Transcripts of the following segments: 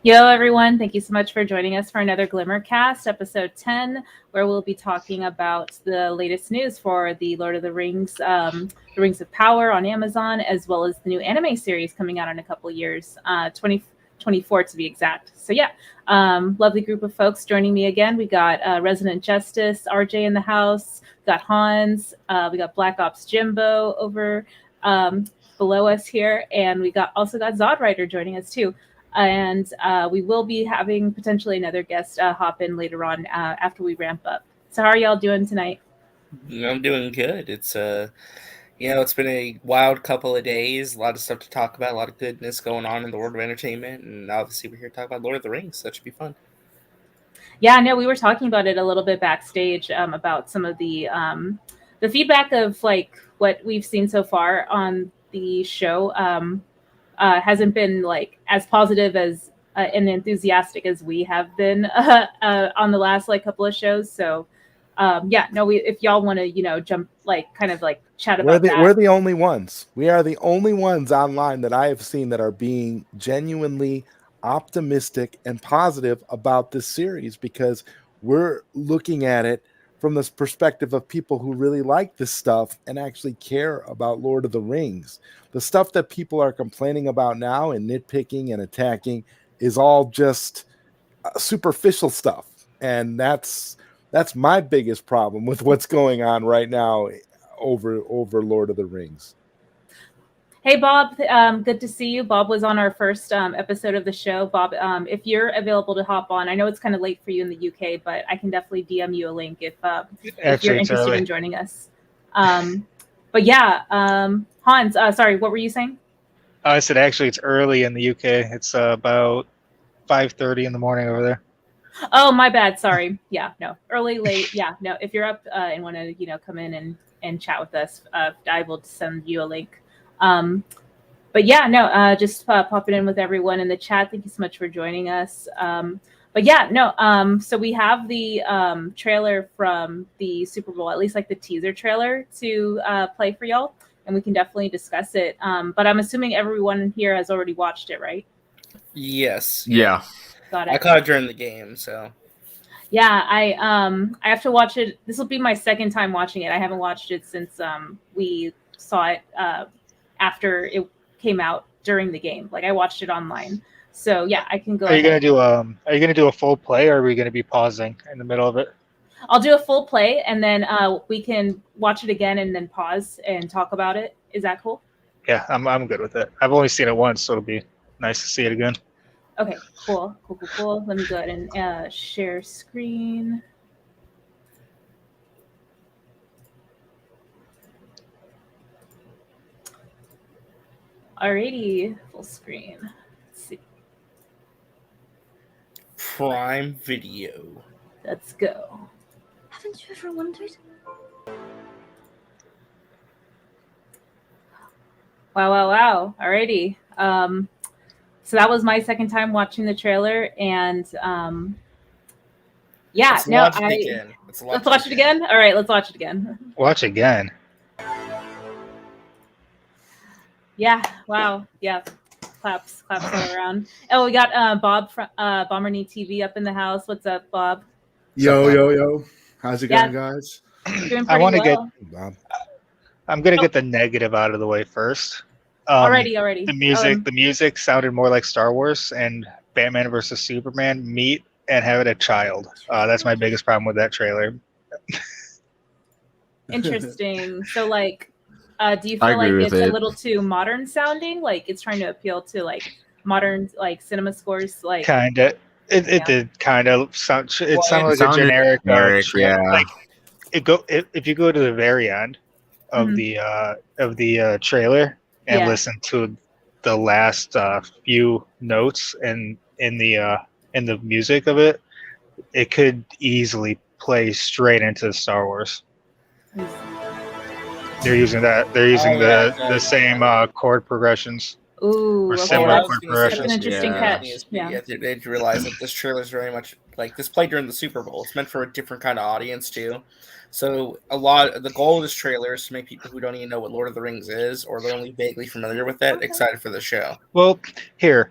Yo, everyone. Thank you so much for joining us for another Glimmer cast, episode 10, where we'll be talking about the latest news for the Lord of the Rings, the Rings of Power on Amazon, as well as the new anime series coming out in a couple years, 2024 to be exact. So yeah, lovely group of folks joining me again. We got Resonant Justice, RJ in the house, we got Hanz, we got Black Ops Jimbo over below us here, and we also got ZodWriter joining us too. And we will be having potentially another guest hop in later on after we ramp up. So how are y'all doing tonight? I'm doing good. It's it's been a wild couple of days. A lot of stuff to talk about. A lot of goodness going on in the world of entertainment, and obviously we're here to talk about Lord of the Rings. So that should be fun. Yeah, no, we were talking about it a little bit backstage about some of the feedback of like what we've seen so far on the show. Hasn't been like as positive as and enthusiastic as we have been on the last like couple of shows. So if y'all want to jump kind of chat about that. We're the only ones. We are the only ones online that I have seen that are being genuinely optimistic and positive about this series, because we're looking at it from this perspective of people who really like this stuff and actually care about Lord of the Rings. The stuff that people are complaining about now and nitpicking and attacking is all just superficial stuff. And that's my biggest problem with what's going on right now over Lord of the Rings. Hey, Bob, good to see you. Bob was on our first episode of the show. Bob, if you're available to hop on, I know it's kind of late for you in the UK, but I can definitely DM you a link if you're interested in joining us. But yeah, Hans, sorry, what were you saying? I said actually it's early in the UK. It's about 5:30 in the morning over there. Oh, my bad. Sorry. Yeah, no, early, late. Yeah, no. If you're up and want to, come in and chat with us, I will send you a link. But yeah, no, just popping in with everyone in the chat. Thank you so much for joining us. But yeah, no. So we have the trailer from the Super Bowl, at least like the teaser trailer to play for y'all, and we can definitely discuss it. But I'm assuming everyone here has already watched it, right? Yes. Yeah. Got it. I caught it during the game, so. Yeah, I have to watch it. This will be my second time watching it. I haven't watched it since we saw it after it came out during the game. Like I watched it online. So yeah, I can go. Are you gonna do a full play, or are we gonna be pausing in the middle of it? I'll do a full play, and then we can watch it again and then pause and talk about it. Is that cool? Yeah, I'm good with it. I've only seen it once, so it'll be nice to see it again. Okay, cool. Let me go ahead and share screen. Alrighty, full screen. Let's see. Prime Video. Let's go. Haven't you ever wondered? Wow. Alrighty. So that was my second time watching the trailer, and yeah, Let's no, watch it again. Let's watch it again. All right, let's watch it again. Watch again. Yeah. Wow. Yeah. Claps all around. Oh, we got Bob from Bomernee TV up in the house. What's up, Bob? Yo. How's it going, guys? Doing I want to well. I'm gonna get the negative out of the way first. Already. The music sounded more like Star Wars and Batman versus Superman meet and having a child. That's my biggest problem with that trailer. Interesting. So, like, do you I feel like agree it's with a it. little too modern sounding? Like it's trying to appeal to like modern like cinema scores? Like Kinda. It did kind of sound. It sounded like a sounded generic. yeah. Like if you go to the very end of the trailer and listen to the last few notes and in the music of it, it could easily play straight into Star Wars. They're using that. They're using the same chord progressions. Ooh, Or okay. similar That's chord an progressions. interesting catch. Yeah, they realize that this trailer is very much like this played during the Super Bowl. It's meant for a different kind of audience too. So the goal of this trailer is to make people who don't even know what Lord of the Rings is, or they're only vaguely familiar with it, excited for the show. Well, here,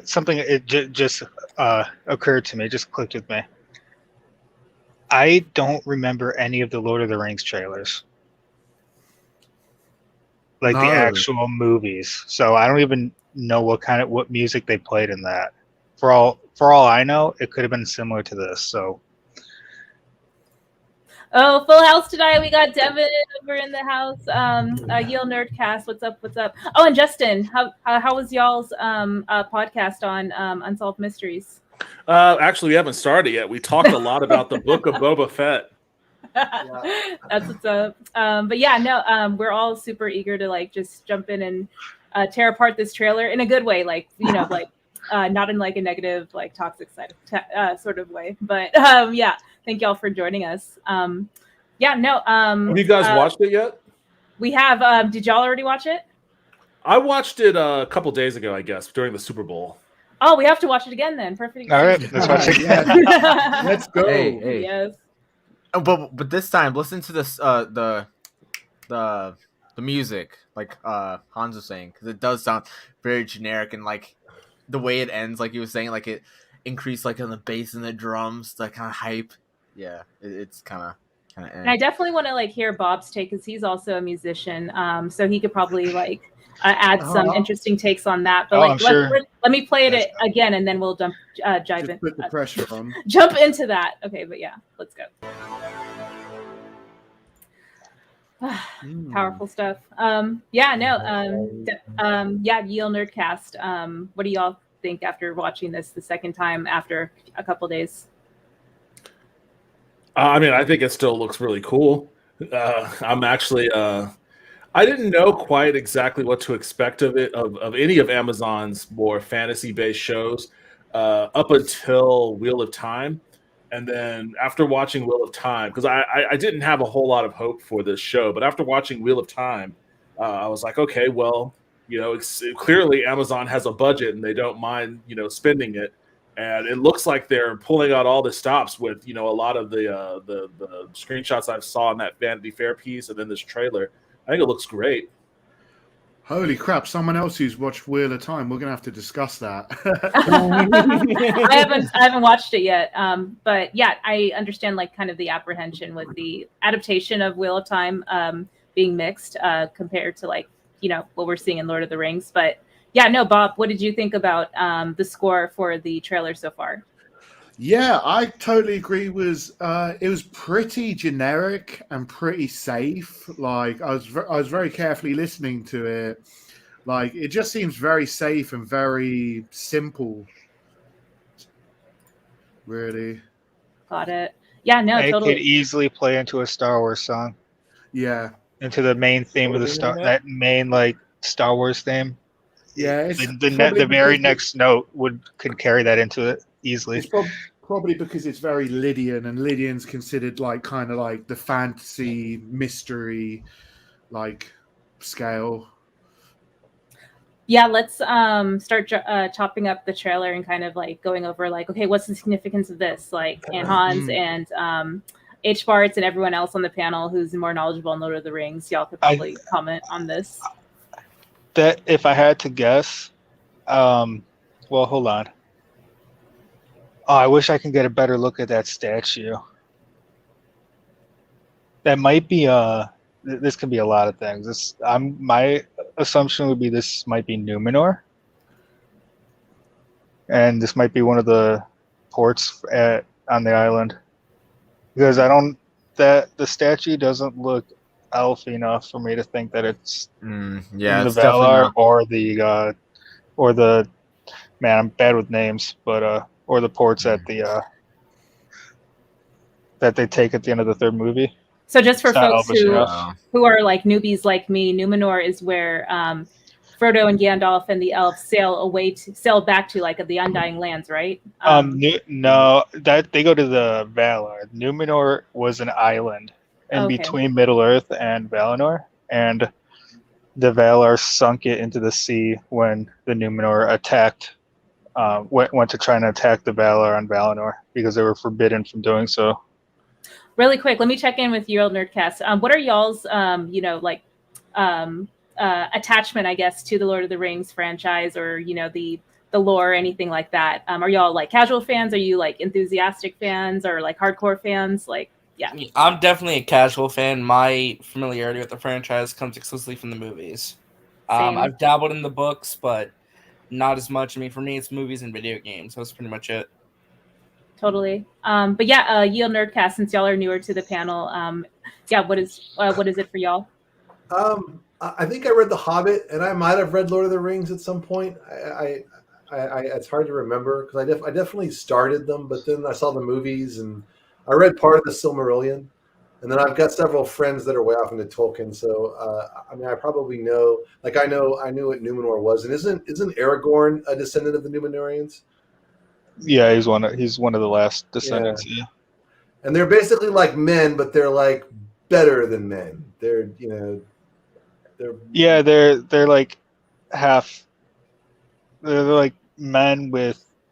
something just occurred to me, just clicked with me. I don't remember any of the Lord of the Rings trailers. Like the actual movies. So I don't even know what music they played in that. For all I know, it could have been similar to this. So Oh, full house tonight. We got Devin over in the house. Yale Nerdcast. What's up? Oh, and Justin, how was y'all's podcast on Unsolved Mysteries? Actually, we haven't started yet. We talked a lot about the Book of Boba Fett. That's what's up. But yeah, no, we're all super eager to like just jump in and tear apart this trailer in a good way, like like not in like a negative, like toxic side sort of way. But yeah, thank y'all for joining us. Yeah, no. Have you guys watched it yet? We have. Did y'all already watch it? I watched it a couple days ago, I guess, during the Super Bowl. Oh, we have to watch it again then. Perfect. all right, let's watch it. Let's go. Hey. Yes. Oh, but this time, listen to this the music, like Hans was saying, because it does sound very generic, and like the way it ends, like he was saying, like it increased like on the bass and the drums, that kind of hype. Yeah, it's kind of. And I definitely want to like hear Bob's take because he's also a musician, so he could probably like add some interesting takes on that. But like, let me play it again, and then we'll jive in. Put the pressure on. Jump into that. Okay, but yeah, let's go. Powerful stuff. Yeah, Yale Nerdcast. What do y'all think after watching this the second time after a couple days? I mean, I think it still looks really cool. I'm actually I didn't know quite exactly what to expect of it, of any of Amazon's more fantasy-based shows, up until Wheel of Time. And then after watching Wheel of Time, because I didn't have a whole lot of hope for this show, but after watching Wheel of Time, I was like, okay, well, clearly Amazon has a budget and they don't mind, spending it. And it looks like they're pulling out all the stops with, a lot of the screenshots I saw in that Vanity Fair piece and then this trailer. I think it looks great. Holy crap! Someone else who's watched Wheel of Time. We're gonna have to discuss that. I haven't watched it yet. But yeah, I understand like kind of the apprehension with the adaptation of Wheel of Time being mixed compared to like what we're seeing in Lord of the Rings. But yeah, no, Bob, what did you think about the score for the trailer so far? Yeah, I totally agree. It was pretty generic and pretty safe. Like I was very carefully listening to it. Like it just seems very safe and very simple. Really. Got it. Yeah, no, it totally. could easily play into a Star Wars song. Yeah. Into the main theme of that main like Star Wars theme. Yeah, the very next note could carry that into it easily. It's probably because it's very Lydian, and Lydian's considered like kind of like the fantasy mystery like scale. Yeah, let's start chopping up the trailer and kind of like going over like, okay, what's the significance of this? Like, and Hans and H. Bartz and everyone else on the panel who's more knowledgeable on Lord of the Rings, y'all could probably comment on this. That if I had to guess, well, hold on. Oh, I wish I could get a better look at that statue. That might be this could be a lot of things. My assumption would be this might be Numenor, and this might be one of the ports on the island, because the statue doesn't look elf enough for me to think that it's the Valar or the man. I'm bad with names, but or the ports at the that they take at the end of the third movie. So just for folks who are like newbies like me, Numenor is where Frodo and Gandalf and the elves sail back to like the Undying Lands, right? No, that they go to the Valar. Numenor was an island in between Middle Earth and Valinor, and the Valar sunk it into the sea when the Numenor attacked. Went to try and attack the Valar on Valinor because they were forbidden from doing so. Really quick, let me check in with your Olde Nerdcast. What are y'all's, attachment, I guess, to the Lord of the Rings franchise, or the lore, or anything like that? Are y'all like casual fans? Are you like enthusiastic fans, or like hardcore fans? Like, yeah, I'm definitely a casual fan. My familiarity with the franchise comes exclusively from the movies. I've dabbled in the books, but not as much. I mean, for me, it's movies and video games. So that's pretty much it. Totally. But yeah, Olde Nerdcast, since y'all are newer to the panel, what is it for y'all? I think I read The Hobbit, and I might have read Lord of the Rings at some point. I it's hard to remember because I definitely started them, but then I saw the movies and I read part of the Silmarillion, and then I've got several friends that are way off into Tolkien. So I mean, I probably know. Like I knew what Numenor was, and isn't Aragorn a descendant of the Numenorians? Yeah, he's one of the last descendants. Yeah. And they're basically like men, but they're like better than men. They're they're like half. They're like men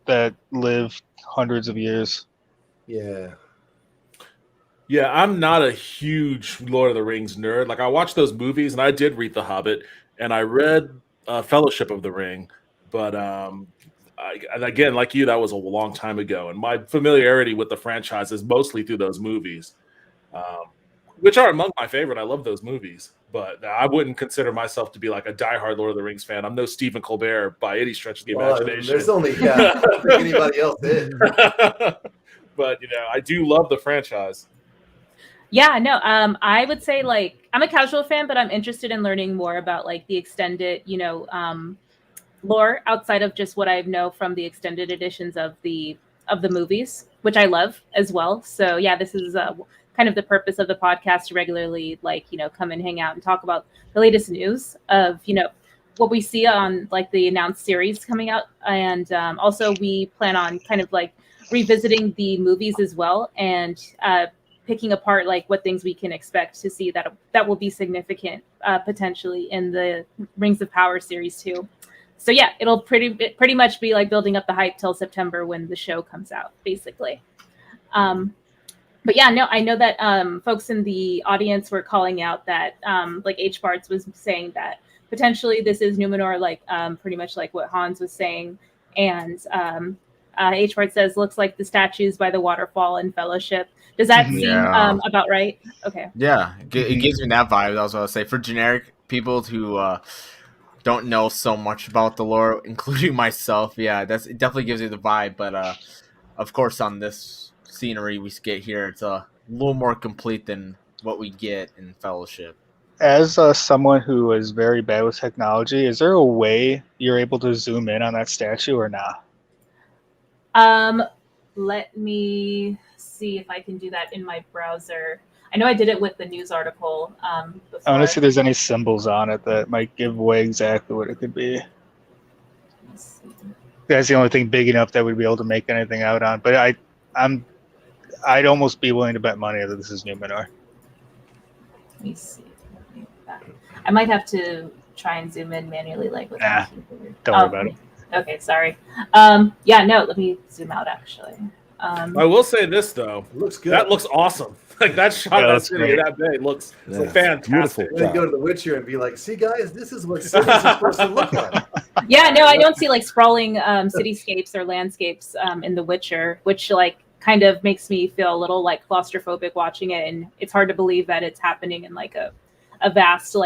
that live hundreds of years. Yeah. Yeah, I'm not a huge Lord of the Rings nerd. Like I watched those movies, and I did read The Hobbit, and I read Fellowship of the Ring, but and again, like you, that was a long time ago, and my familiarity with the franchise is mostly through those movies, which are among my favorite. I love those movies, but I wouldn't consider myself to be like a diehard Lord of the Rings fan. I'm no Stephen Colbert by any stretch of the imagination. There's only I don't think anybody else is. But I do love the franchise. Yeah, no, I would say like I'm a casual fan, but I'm interested in learning more about like the extended, lore outside of just what I know from the extended editions of the movies, which I love as well. So yeah, this is kind of the purpose of the podcast to regularly come and hang out and talk about the latest news of what we see on like the announced series coming out, and also we plan on kind of like revisiting the movies as well, and picking apart like what things we can expect to see that will be significant potentially in the Rings of Power series too. So yeah, it'll pretty much be like building up the hype till September when the show comes out, basically. But yeah, no, I know that folks in the audience were calling out that like H. Bartz was saying that potentially this is Numenor, like pretty much like what Hanz was saying, and H. Bartz says looks like the statues by the waterfall in Fellowship. Does that seem about right? Okay. Yeah, it gives me that vibe. That was what I was say for generic people who don't know so much about the lore, including myself. Yeah, it definitely gives you the vibe. But of course, on this scenery we get here, it's a little more complete than what we get in Fellowship. As someone who is very bad with technology, is there a way you're able to zoom in on that statue or not? Let me see if I can do that in my browser. I know I did it with the news article. Before. I want to see if there's any symbols on it that might give away exactly what it could be. That's the only thing big enough that we'd be able to make anything out on. But I'd almost be willing to bet money that this is Numenor. Let me see. I might have to try and zoom in manually, like with don't worry about it. Okay, sorry. Yeah, no, let me zoom out actually. I will say this though, It looks good. that looks awesome. Like that shot of that city in that bay looks fantastic. Then go to The Witcher and be like, "See, guys, this is what cities are supposed to look like." Yeah, no, I don't see like sprawling cityscapes or landscapes in The Witcher, which like kind of makes me feel a little like claustrophobic watching it, and it's hard to believe that it's happening in like a vast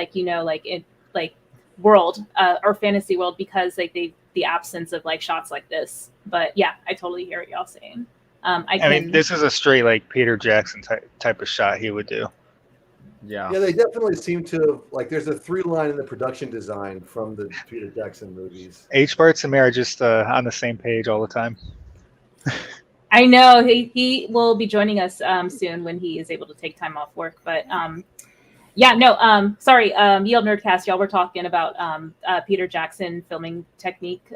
world or fantasy world, because like the absence of like shots like this. But yeah, I totally hear what y'all saying. I mean, this is a straight like Peter Jackson type of shot he would do. Yeah, they definitely seem to like. There's a through line in the production design from the Peter Jackson movies. H. Bartz and me are just on the same page all the time. I know he will be joining us soon when he is able to take time off work. But yeah, no, sorry, Olde Nerdcast, y'all were talking about Peter Jackson filming technique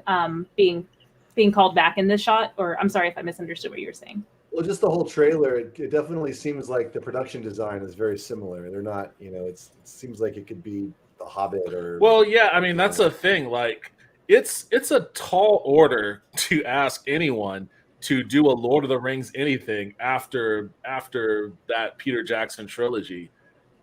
being called back in this shot, or I'm sorry if I misunderstood what you were saying. Well, just the whole trailer, it definitely seems like the production design is very similar. They're not, it seems like it could be The Hobbit or. Well, yeah, I mean that's a thing. Like, it's a tall order to ask anyone to do a Lord of the Rings anything after that Peter Jackson trilogy.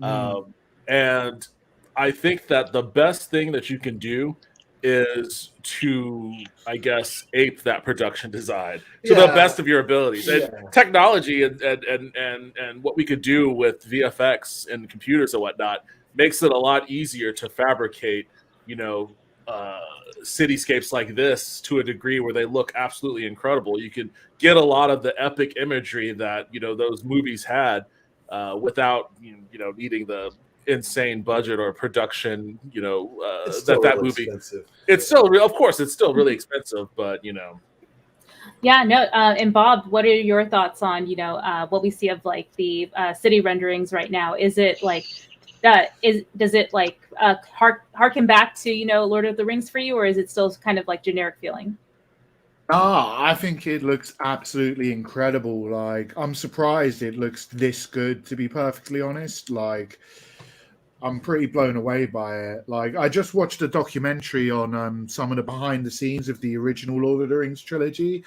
And I think that the best thing that you can do is to, I guess, ape that production design to the best of your abilities. And technology and what we could do with VFX and computers and whatnot makes it a lot easier to fabricate, cityscapes like this to a degree where they look absolutely incredible. You can get a lot of the epic imagery that those movies had without needing the insane budget or production that movie expensive. It's still of course it's still really expensive, but yeah, no, and Bob, what are your thoughts on what we see of like the city renderings right now? Is it like does it like harken back to Lord of the Rings for you, or is it still kind of like generic feeling? I think it looks absolutely incredible. Like, I'm surprised it looks this good, to be perfectly honest. Like, I'm pretty blown away by it. Like, I just watched a documentary on some of the behind the scenes of the original Lord of the Rings trilogy,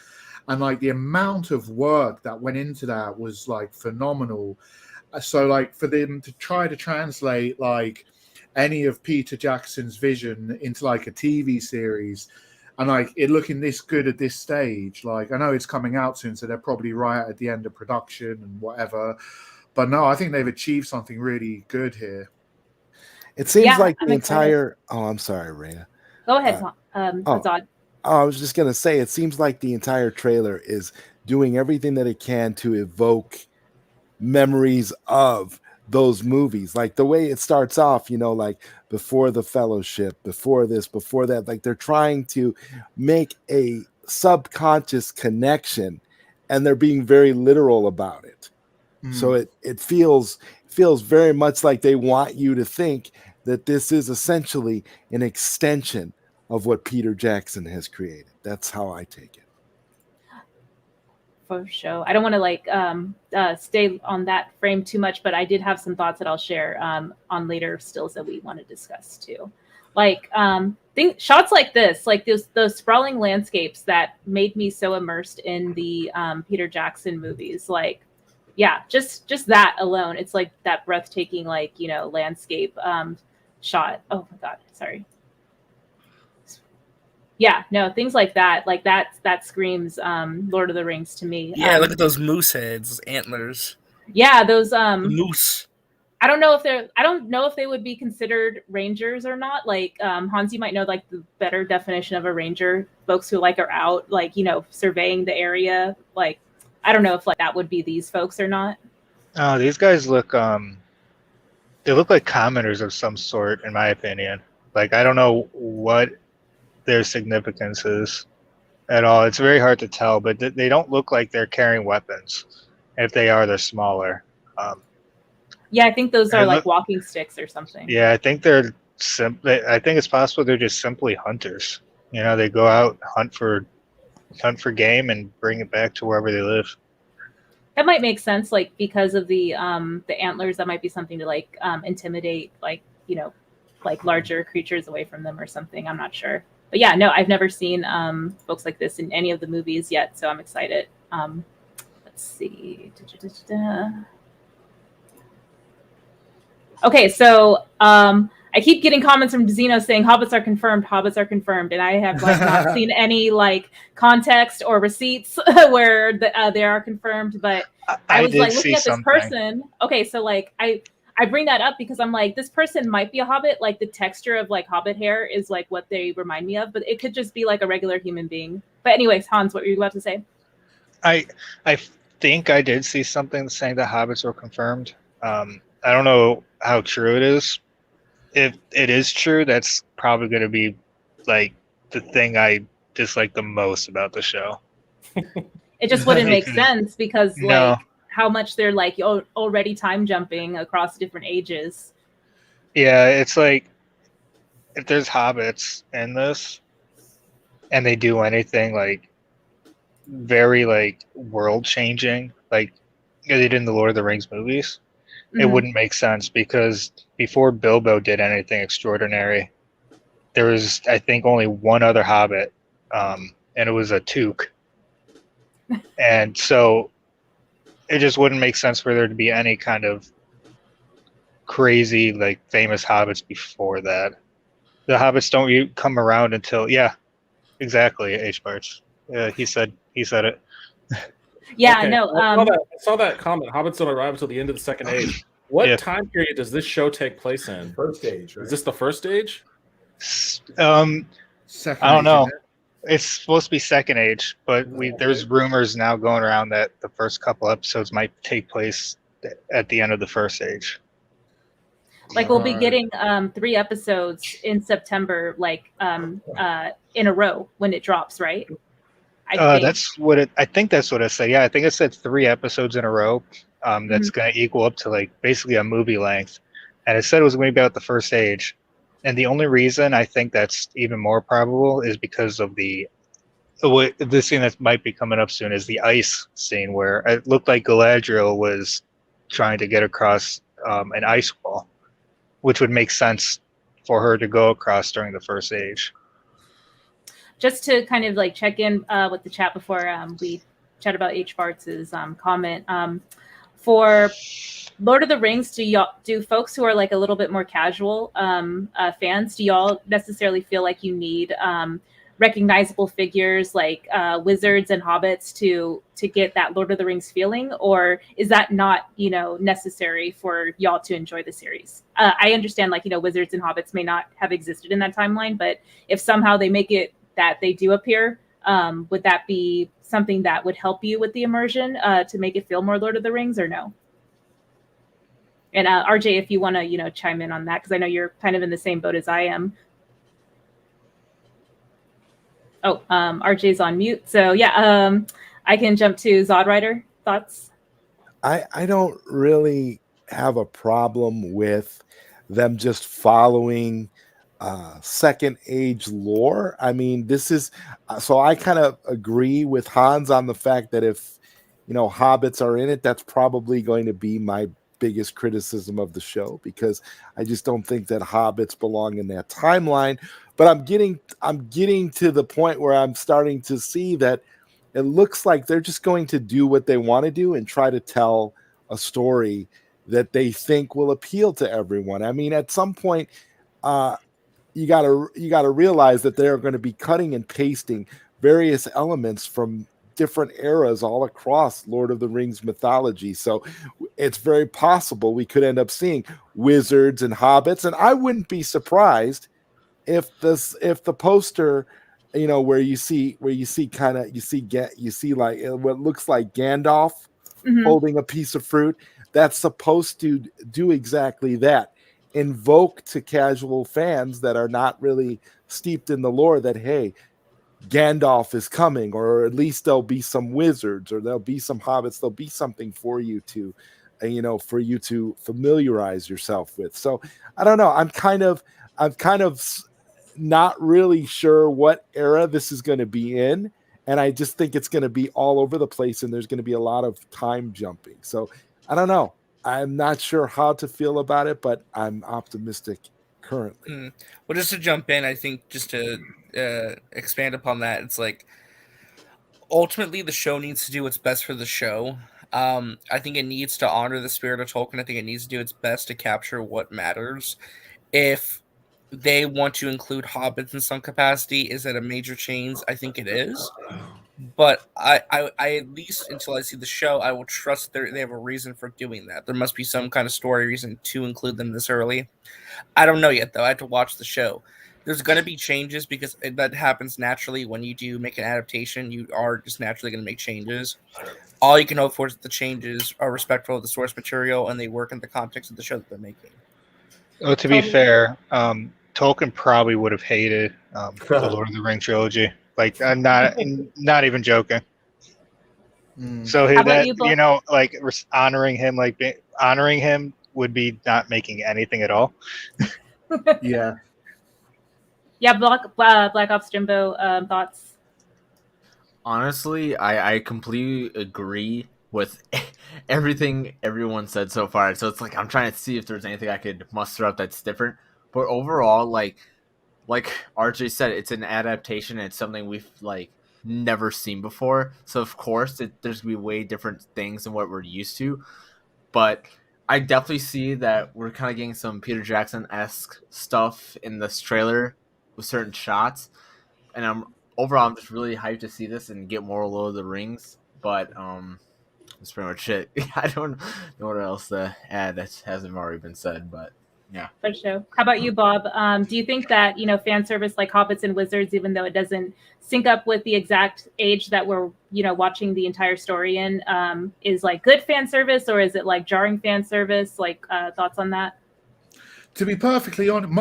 and like the amount of work that went into that was like phenomenal. So like for them to try to translate like any of Peter Jackson's vision into like a TV series, and like it looking this good at this stage, like I know it's coming out soon, so they're probably right at the end of production and whatever. But no, I think they've achieved something really good here. It seems like the entire. Oh, I'm sorry, Raina. Go ahead, Zod. I was just gonna say, it seems like the entire trailer is doing everything that it can to evoke memories of those movies. Like the way it starts off, like before the Fellowship, before this, before that. Like they're trying to make a subconscious connection, and they're being very literal about it. So it feels very much like they want you to think that this is essentially an extension of what Peter Jackson has created. That's how I take it. For sure. I don't want to stay on that frame too much, but I did have some thoughts that I'll share on later stills that we want to discuss too. Shots like this, like those sprawling landscapes that made me so immersed in the Peter Jackson movies. Like, yeah, just that alone, it's like that breathtaking, like, landscape shot. Oh my God, sorry. Yeah, no, things like that screams Lord of the Rings to me. Yeah, look at those moose heads, those antlers. Yeah, those the moose. I don't know if they would be considered rangers or not. Like, Hanz, you might know like the better definition of a ranger, folks who like are out, like, surveying the area. Like, I don't know if like that would be these folks or not. Oh, these guys look they look like commoners of some sort, in my opinion. Like, I don't know what their significance is at all. It's very hard to tell, but they don't look like they're carrying weapons. If they are, they're smaller. Yeah, I think those are like walking sticks or something. Yeah, I think they're I think it's possible they're just simply hunters. They go out, hunt for game and bring it back to wherever they live. That might make sense, like because of the antlers. That might be something to like intimidate, like like larger creatures away from them or something. I'm not sure, but yeah, no, I've never seen folks like this in any of the movies yet, so I'm excited. Let's see. Okay, so I keep getting comments from Zeno saying hobbits are confirmed, and I have like not seen any like context or receipts where they are confirmed. But I was like looking at this person. Okay, so like I bring that up because I'm like, this person might be a hobbit. Like the texture of like hobbit hair is like what they remind me of, but it could just be like a regular human being. But anyways, Hanz, what were you about to say? I think I did see something saying that hobbits were confirmed. I don't know how true it is. If it is true, that's probably going to be like the thing I dislike the most about the show. It just wouldn't make sense because like how much they're like already time jumping across different ages. Yeah, it's like if there's hobbits in this and they do anything like very like world changing, like they did in the Lord of the Rings movies, it wouldn't make sense because before Bilbo did anything extraordinary, there was, I think, only one other hobbit, and it was a Took. And so it just wouldn't make sense for there to be any kind of crazy, like, famous hobbits before that. The hobbits don't come around until, yeah, exactly, H-Barts. He said it. Yeah, okay. no. I saw that comment. Hobbits don't arrive until the end of the Second Age. What time period does this show take place in? First age, right? Is this the first age? Second I don't know. age, It's supposed to be Second Age, but there's rumors now going around that the first couple episodes might take place at the end of the First Age. Like we'll be getting 3 episodes in September, like in a row when it drops, right? That's what it. I think that's what it said. Yeah, I think it said 3 episodes in a row. That's going to equal up to like basically a movie length, and it said it was going to be about the First Age. And the only reason I think that's even more probable is because of the scene that might be coming up soon is the ice scene where it looked like Galadriel was trying to get across an ice wall, which would make sense for her to go across during the First Age. Just to kind of like check in with the chat before we chat about H-Barts' comment. For Lord of the Rings, do folks who are like a little bit more casual fans, do y'all necessarily feel like you need recognizable figures like wizards and hobbits to get that Lord of the Rings feeling, or is that not necessary for y'all to enjoy the series? I understand like wizards and hobbits may not have existed in that timeline, but if somehow they make it that they do appear, would that be something that would help you with the immersion to make it feel more Lord of the Rings, or no? And RJ, if you want to, chime in on that, because I know you're kind of in the same boat as I am. Oh, RJ's on mute. So yeah, I can jump to ZodWriter. Thoughts? I don't really have a problem with them just following second age lore. I mean, this is so I kind of agree with Hans on the fact that if hobbits are in it, that's probably going to be my biggest criticism of the show, because I just don't think that hobbits belong in that timeline. But I'm getting to the point where I'm starting to see that it looks like they're just going to do what they want to do and try to tell a story that they think will appeal to everyone. I mean, at some point, you gotta realize that they're going to be cutting and pasting various elements from different eras all across Lord of the Rings mythology. So it's very possible we could end up seeing wizards and hobbits, and I wouldn't be surprised if the poster, where you see like what looks like Gandalf holding a piece of fruit, that's supposed to do exactly that. Invoke to casual fans that are not really steeped in the lore that, hey, Gandalf is coming, or at least there'll be some wizards, or there'll be some hobbits, there'll be something for you to familiarize yourself with. So I don't know. I'm kind of not really sure what era this is going to be in, and I just think it's going to be all over the place, and there's going to be a lot of time jumping. So I don't know. I'm not sure how to feel about it, but I'm optimistic currently. Well, just to jump in, I think just to expand upon that, it's like ultimately the show needs to do what's best for the show. I think it needs to honor the spirit of Tolkien. I think it needs to do its best to capture what matters. If they want to include hobbits in some capacity, is that a major change? I think it is. But I at least until I see the show, I will trust they have a reason for doing that. There must be some kind of story reason to include them this early. I don't know yet, though. I have to watch the show. There's going to be changes because that happens naturally when you do make an adaptation. You are just naturally going to make changes. All you can hope for is that the changes are respectful of the source material and they work in the context of the show that they're making. Well, to be fair, Tolkien probably would have hated the Lord of the Rings trilogy. Like, I'm not even joking. So honoring him would be not making anything at all. Yeah. Yeah, Black Ops Jimbo, thoughts? Honestly, I completely agree with everything everyone said so far. So it's like I'm trying to see if there's anything I could muster up that's different. But overall, like RJ said, it's an adaptation. And it's something we've never seen before. So of course, there's gonna be way different things than what we're used to. But I definitely see that we're kind of getting some Peter Jackson-esque stuff in this trailer with certain shots. And I'm just really hyped to see this and get more Lord of the Rings. But that's pretty much it. I don't know what else to add that hasn't already been said, but yeah. For sure. How about you, Bob? Do you think that, fan service like Hobbits and Wizards, even though it doesn't sync up with the exact age that we're, watching the entire story in, is good fan service, or is it jarring fan service? Thoughts on that? To be perfectly honest,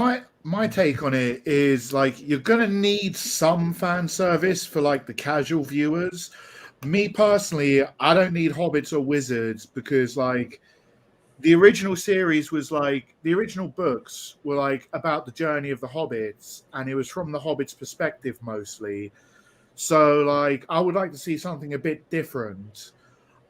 my take on it is you're gonna need some fan service for the casual viewers. Me personally, I don't need hobbits or wizards because the original series was the original books were about the journey of the hobbits, and it was from the hobbits' perspective mostly. So I would like to see something a bit different.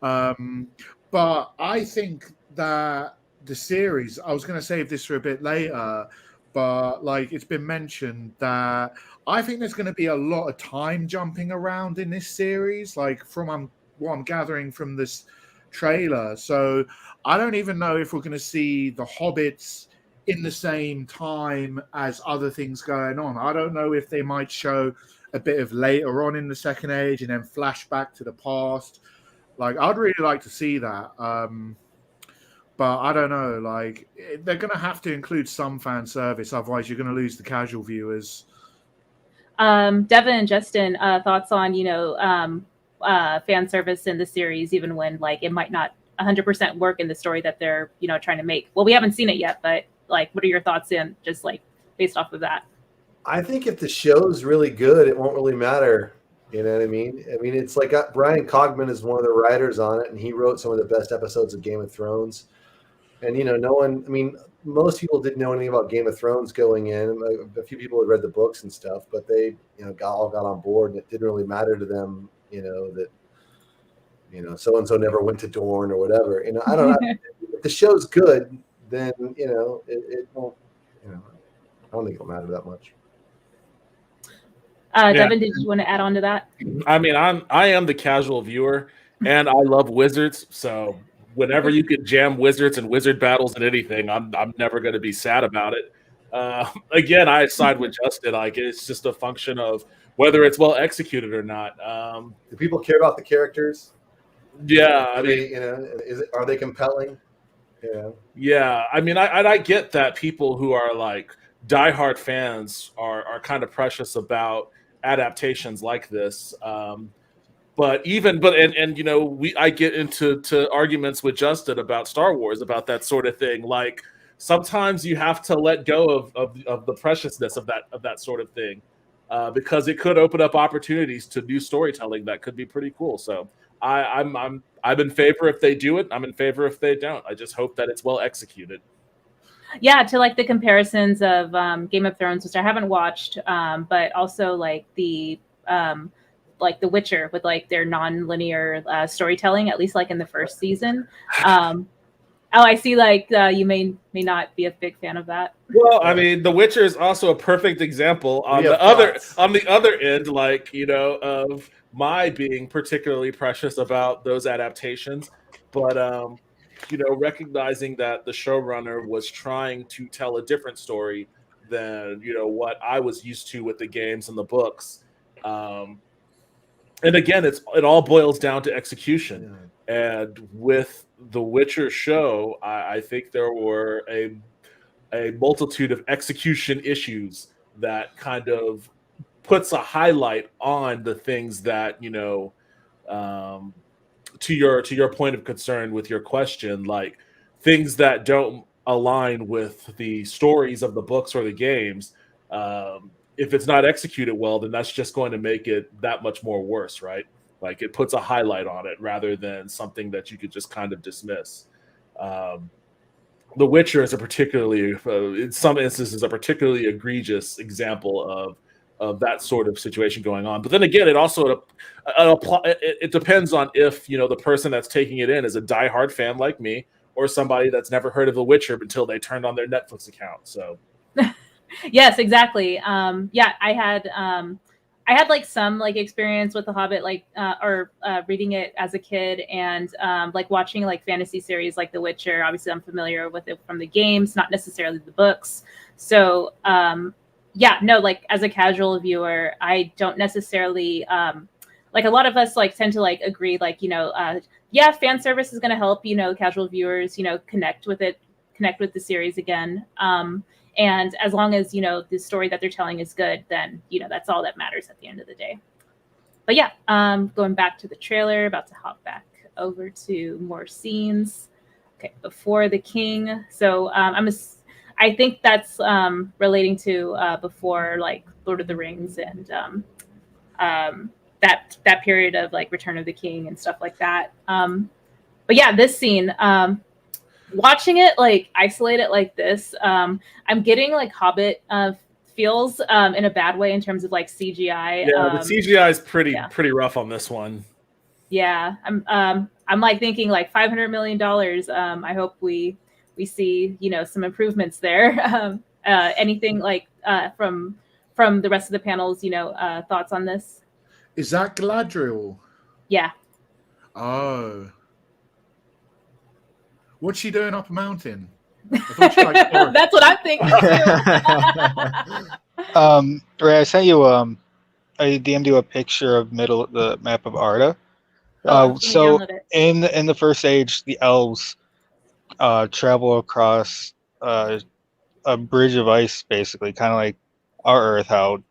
But I think that the series, I was going to save this for a bit later, but it's been mentioned that I think there's going to be a lot of time jumping around in this series, from what I'm gathering from this trailer. So I don't even know if we're going to see the hobbits in the same time as other things going on. I don't know if they might show a bit of later on in the Second Age and then flash back to the past. I'd really like to see that. But I don't know. They're going to have to include some fan service, otherwise you're going to lose the casual viewers. Devin and Justin, thoughts on fan service in the series, even when it might not 100% work in the story that they're trying to make. Well, we haven't seen it yet, but what are your thoughts in just based off of that? I think if the show's really good, it won't really matter You know what I mean? I mean, it's like Brian Cogman is one of the writers on it, and he wrote some of the best episodes of Game of Thrones. And no one. I mean, most people didn't know anything about Game of Thrones going in. A few people had read the books and stuff, but they all got on board, and it didn't really matter to them. That so and so never went to Dorne or whatever. I don't know. If the show's good, then it won't. I don't think it'll matter that much. Devin, did you want to add on to that? I mean, I am the casual viewer, and I love wizards. So whenever you could jam wizards and wizard battles and anything, I'm never going to be sad about it. Again, I side with Justin. Like, it's just a function of whether it's well executed or not. Do people care about the characters? Yeah, I mean, are they compelling? Yeah, I mean, I get that people who are like diehard fans are kind of precious about adaptations like this. I get into arguments with Justin about Star Wars, about that sort of thing. Like, sometimes you have to let go of the preciousness of that sort of thing, because it could open up opportunities to new storytelling that could be pretty cool. So I'm in favor if they do it. I'm in favor if they don't. I just hope that it's well executed. Yeah, to like the comparisons of Game of Thrones, which I haven't watched, but also like the Witcher with like their non-linear storytelling, at least like in the first season. I see. Like you may not be a big fan of that. Well, I mean, The Witcher is also a perfect example on the other end, like of my being particularly precious about those adaptations, but recognizing that the showrunner was trying to tell a different story than what I was used to with the games and the books. And again, it all boils down to execution. Yeah. And with the Witcher show, I think there were a multitude of execution issues that kind of puts a highlight on the things that to your point of concern with your question, like things that don't align with the stories of the books or the games. If it's not executed well, then that's just going to make it that much more worse, right? Like, it puts a highlight on it rather than something that you could just kind of dismiss. The Witcher is in some instances, a particularly egregious example of that sort of situation going on. But then again, it also it depends on if the person that's taking it in is a diehard fan like me, or somebody that's never heard of The Witcher until they turned on their Netflix account. So, yes, exactly. I had like some like experience with The Hobbit, like reading it as a kid, and like watching like fantasy series like The Witcher. Obviously, I'm familiar with it from the games, not necessarily the books. So like as a casual viewer, I don't necessarily like a lot of us like tend to like agree, like fan service is going to help casual viewers connect with the series again. And as long as, the story that they're telling is good, then, that's all that matters at the end of the day. But yeah, going back to the trailer, about to hop back over to more scenes. Okay, before the king. So I think that's relating to before like Lord of the Rings and that period of like Return of the King and stuff like that. But yeah, this scene, watching it like isolated like this, I'm getting like Hobbit feels in a bad way in terms of like CGI. Yeah, the CGI is pretty rough on this one. Yeah, I'm like thinking like $500 million. I hope we see some improvements there. Anything like from the rest of the panels, thoughts on this? Is that Galadriel? Yeah. Oh. What's she doing up a mountain? I thought she liked forest. That's what I'm thinking too. Ray, I sent you I DM'd you a picture of the map of Arda. So in the first age, the elves travel across a bridge of ice, basically, kind of like our Earth. How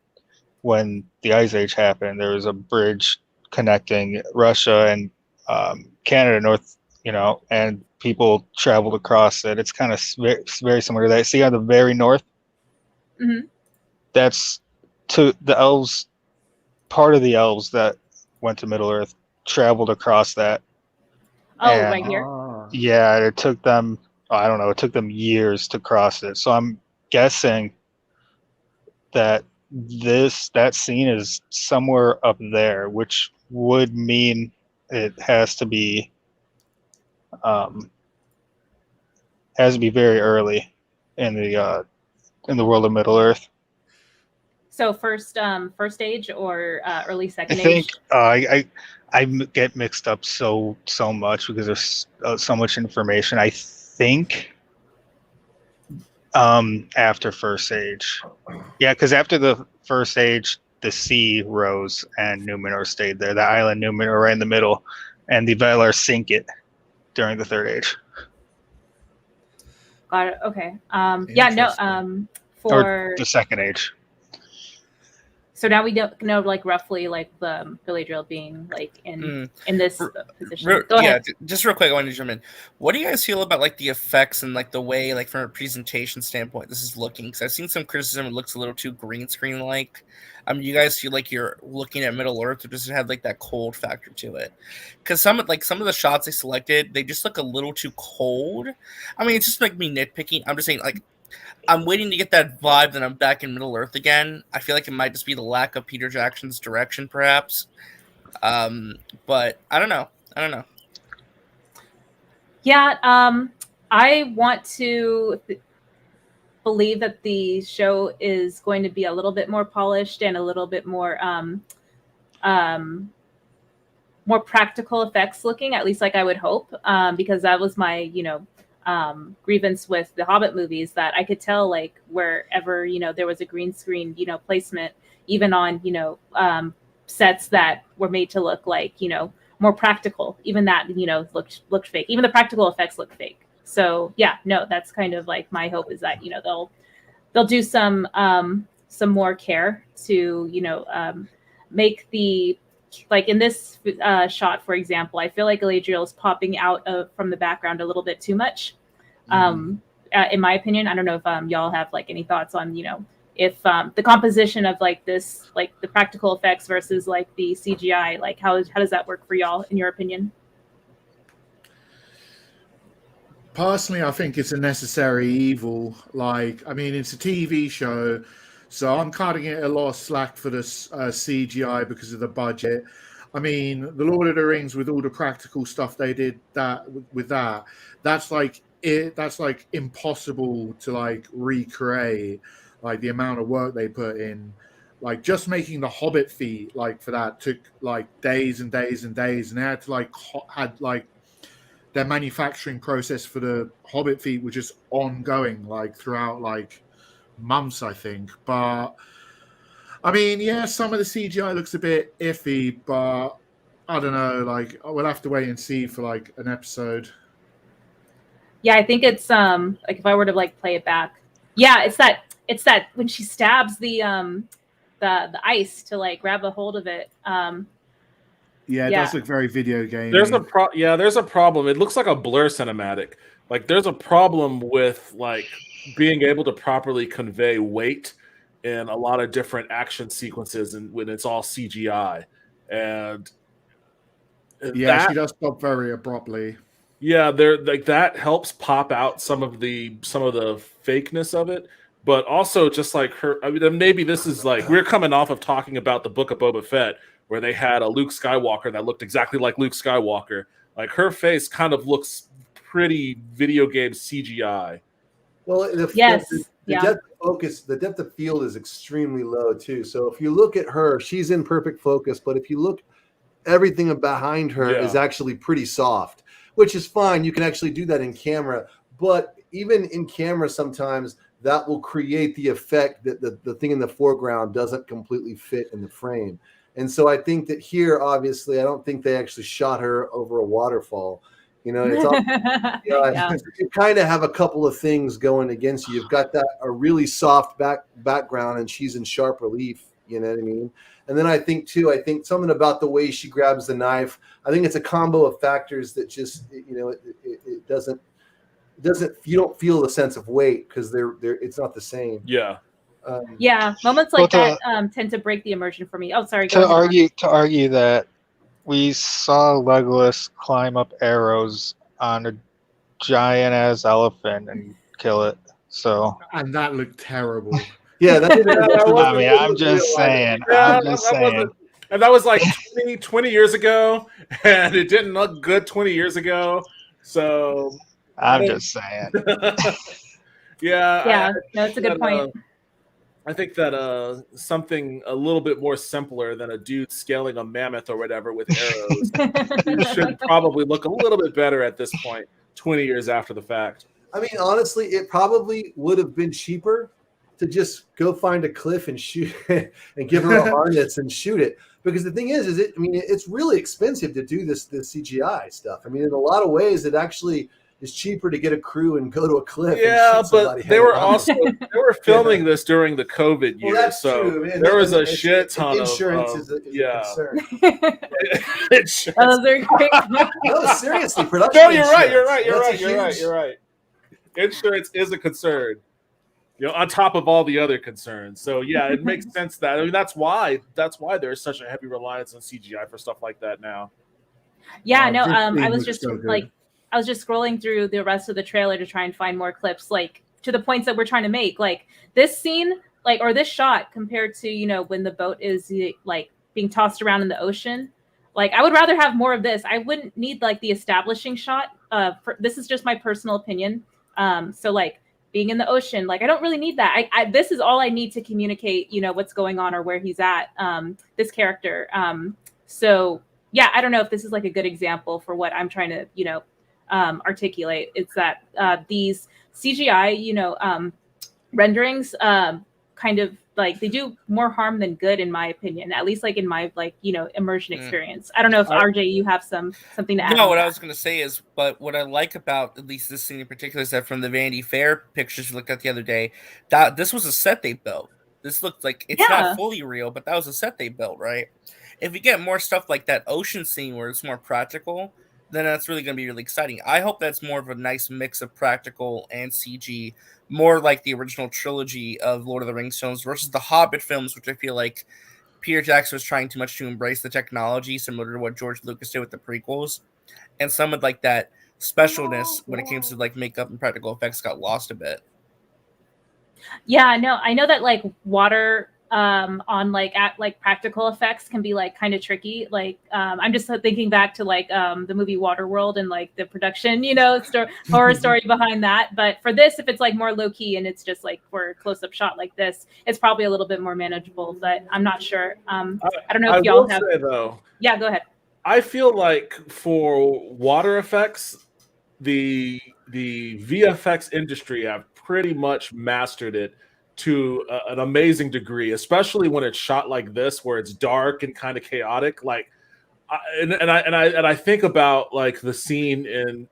when the Ice Age happened, there was a bridge connecting Russia and Canada, North, and people traveled across it. It's kind of very similar to that. See on the very north? Mm-hmm. That's to the elves part of the elves that went to Middle Earth traveled across that. Oh, And- right here. Yeah, it took them, I don't know, it took them years to cross it. So I'm guessing that that scene is somewhere up there, which would mean it has to be very early in the world of Middle Earth. So first age or early second I think age? I get mixed up so much because there's so much information. I think after first age, yeah, because after the first age, the sea rose and Numenor stayed there. The island Numenor right in the middle, and the Valar sink it during the third age. Got it. Okay. Yeah. No. Or the second age. So now we don't know, like, roughly, like, the Galadriel being, like, in this position. Go ahead. Just real quick, I want to jump in. What do you guys feel about, like, the effects and, like, the way, like, from a presentation standpoint this is looking? Because I've seen some criticism it looks a little too green screen-like. You guys feel like you're looking at Middle Earth, or does it have, like, that cold factor to it? Because some of the shots they selected, they just look a little too cold. I mean, it's just, like, me nitpicking. I'm just saying, like, I'm waiting to get that vibe that I'm back in Middle Earth again. I feel like it might just be the lack of Peter Jackson's direction, perhaps. But I don't know. Yeah, I want to believe that the show is going to be a little bit more polished and a little bit more more practical effects looking, at least, like, I would hope, because that was my, grievance with the Hobbit movies, that I could tell, like, wherever, there was a green screen, placement, even on, sets that were made to look like, more practical, even that, looked fake. Even the practical effects look fake. So yeah, no, that's kind of like my hope, is that, they'll do some more care to, make the, like, in this shot, for example, I feel like Galadriel is popping out from the background a little bit too much. In my opinion, I don't know if y'all have, like, any thoughts on, if the composition of, like, this, like, the practical effects versus, like, the CGI, like, how does that work for y'all, in your opinion? Personally, I think it's a necessary evil. Like, I mean, it's a TV show, so I'm cutting it a lot of slack for the CGI because of the budget. I mean, the Lord of the Rings, with all the practical stuff they did that's like impossible to, like, recreate. Like, the amount of work they put in, like, just making the Hobbit feet, like, for that took, like, days and days and days, and they had to, their manufacturing process for the Hobbit feet was just ongoing, like, throughout, like, months, I think. But I mean, yeah, some of the CGI looks a bit iffy, but I don't know, like, we'll have to wait and see for, like, an episode. Yeah, I think it's like, if I were to, like, play it back, yeah, it's that when she stabs the ice to, like, grab a hold of it. Yeah, it does look very video game. There's a problem. It looks like a Blur cinematic. Like, there's a problem with, like, being able to properly convey weight in a lot of different action sequences, and when it's all CGI. And yeah, she does stop very abruptly. Yeah, there, like, that helps pop out some of the fakeness of it, but also just like her. I mean, maybe this is like, we're coming off of talking about the Book of Boba Fett, where they had a Luke Skywalker that looked exactly like Luke Skywalker. Like, her face kind of looks pretty video game CGI. Well, the depth of focus, the depth of field is extremely low too. So if you look at her, she's in perfect focus. But if you look, everything behind her is actually pretty soft, which is fine. You can actually do that in camera. But even in camera, sometimes that will create the effect that the thing in the foreground doesn't completely fit in the frame. And so I think that here, obviously, I don't think they actually shot her over a waterfall. It's all, you kind of have a couple of things going against you. You've got a really soft background, and she's in sharp relief. You know what I mean? And then I think something about the way she grabs the knife. I think it's a combo of factors that just, it doesn't. You don't feel the sense of weight because it's not the same. Yeah. Yeah, moments like that tend to break the immersion for me. Oh, sorry. Go ahead, to argue that we saw Legolas climb up arrows on a giant ass elephant and kill it. So And that looked terrible. Yeah, that I mean, I'm just saying. I'm just saying. And that was like 20 years ago, and it didn't look good 20 years ago. So I'm just saying. Yeah, no, it's a good point. I think that something a little bit more simpler than a dude scaling a mammoth or whatever with arrows should probably look a little bit better at this point, 20 years after the fact. I mean, honestly, it probably would have been cheaper to just go find a cliff and shoot and give her a harness and shoot it. Because the thing is it's really expensive to do this CGI stuff. I mean, in a lot of ways, it actually is cheaper to get a crew and go to a cliff. Yeah, and shoot somebody but they were filming this during the COVID years, that's so true. And there was a shit ton insurance of is a concern. Those are great. No, seriously, production. No, you're right. You're right. Insurance is a concern. On top of all the other concerns. So yeah, it makes sense that that's why there's such a heavy reliance on CGI for stuff like that now. Yeah, no, I was just scrolling through the rest of the trailer to try and find more clips, like to the points that we're trying to make. Like this scene, or this shot compared to, when the boat is like being tossed around in the ocean. Like I would rather have more of this. I wouldn't need like the establishing shot. This is just my personal opinion. So like being in the ocean, like I don't really need that. This is all I need to communicate, what's going on or where he's at, this character. So yeah, I don't know if this is like a good example for what I'm trying to, articulate. It's that these CGI, renderings kind of like they do more harm than good, in my opinion, at least like in my immersion experience. I don't know if RJ, you have something to add. No, what I was going to say is, but what I like about at least this scene in particular is that from the Vanity Fair pictures we looked at the other day, that this was a set they built. This looked like it's not fully real, but that was a set they built, right? If we get more stuff like that ocean scene where it's more practical, then that's really going to be really exciting. I hope that's more of a nice mix of practical and CG, more like the original trilogy of Lord of the Rings films versus the Hobbit films, which I feel like Peter Jackson was trying too much to embrace the technology, similar to what George Lucas did with the prequels. And some of like that specialness when it came to like makeup and practical effects got lost a bit. Yeah, no, I know that like water on like practical effects can be like kind of tricky. Like I'm just thinking back to like the movie Waterworld and like the production, horror story behind that. But for this, if it's like more low key and it's just like for a close up shot like this, it's probably a little bit more manageable. But I'm not sure. I don't know if y'all have. Say, though, yeah, go ahead. I feel like for water effects, the VFX industry have pretty much mastered it to an amazing degree, especially when it's shot like this, where it's dark and kind of chaotic. Like, I think about like the scene in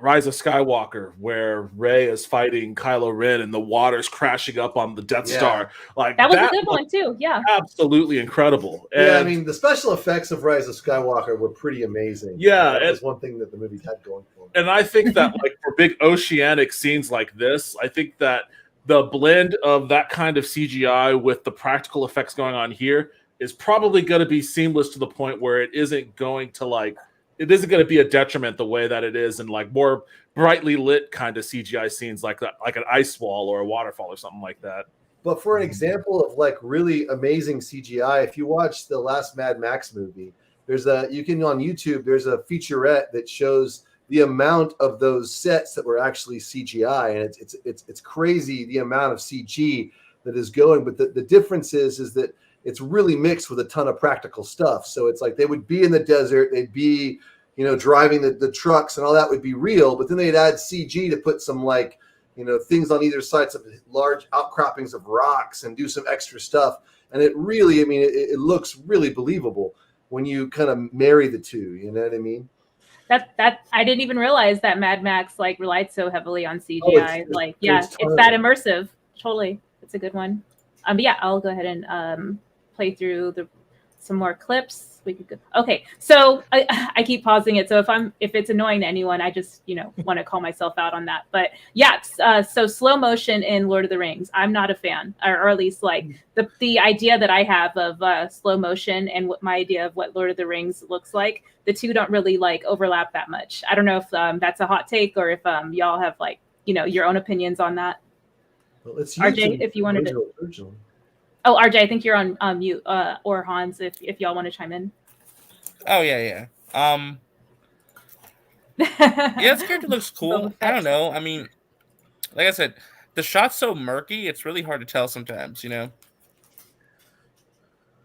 Rise of Skywalker, where Rey is fighting Kylo Ren and the water's crashing up on the Death Star. Like that was a good one too. Yeah, absolutely incredible. And, yeah, I mean the special effects of Rise of Skywalker were pretty amazing. Yeah, that was one thing that the movie had going for it. And I think that like for big oceanic scenes like this, I think that the blend of that kind of CGI with the practical effects going on here is probably going to be seamless to the point where it isn't going to be a detriment the way that it is in like more brightly lit kind of CGI scenes like that, like an ice wall or a waterfall or something like that. But for an example of like really amazing CGI, if you watch the last Mad Max movie, on YouTube, there's a featurette that shows the amount of those sets that were actually CGI, and it's crazy the amount of CG that is going. But the difference is that it's really mixed with a ton of practical stuff. So it's like they would be in the desert, they'd be, driving the trucks and all that would be real, but then they'd add CG to put some like, things on either sides of large outcroppings of rocks and do some extra stuff. And it really, it looks really believable when you kind of marry the two, you know what I mean? That I didn't even realize that Mad Max like relied so heavily on CGI. It's that immersive. Totally. It's a good one. But yeah, I'll go ahead and play through some more clips. Okay, so I keep pausing it. So if it's annoying to anyone, I just want to call myself out on that. But yeah, so slow motion in Lord of the Rings, I'm not a fan, or at least like the idea that I have of slow motion and what my idea of what Lord of the Rings looks like, the two don't really like overlap that much. I don't know if that's a hot take or if y'all have like your own opinions on that. Well, it's RJ, if you wanted to. Original. Oh, RJ, I think you're on mute, or Hanz, if y'all want to chime in. Oh yeah. Yeah, this character looks cool. I don't know. I mean, like I said, the shot's so murky, it's really hard to tell sometimes,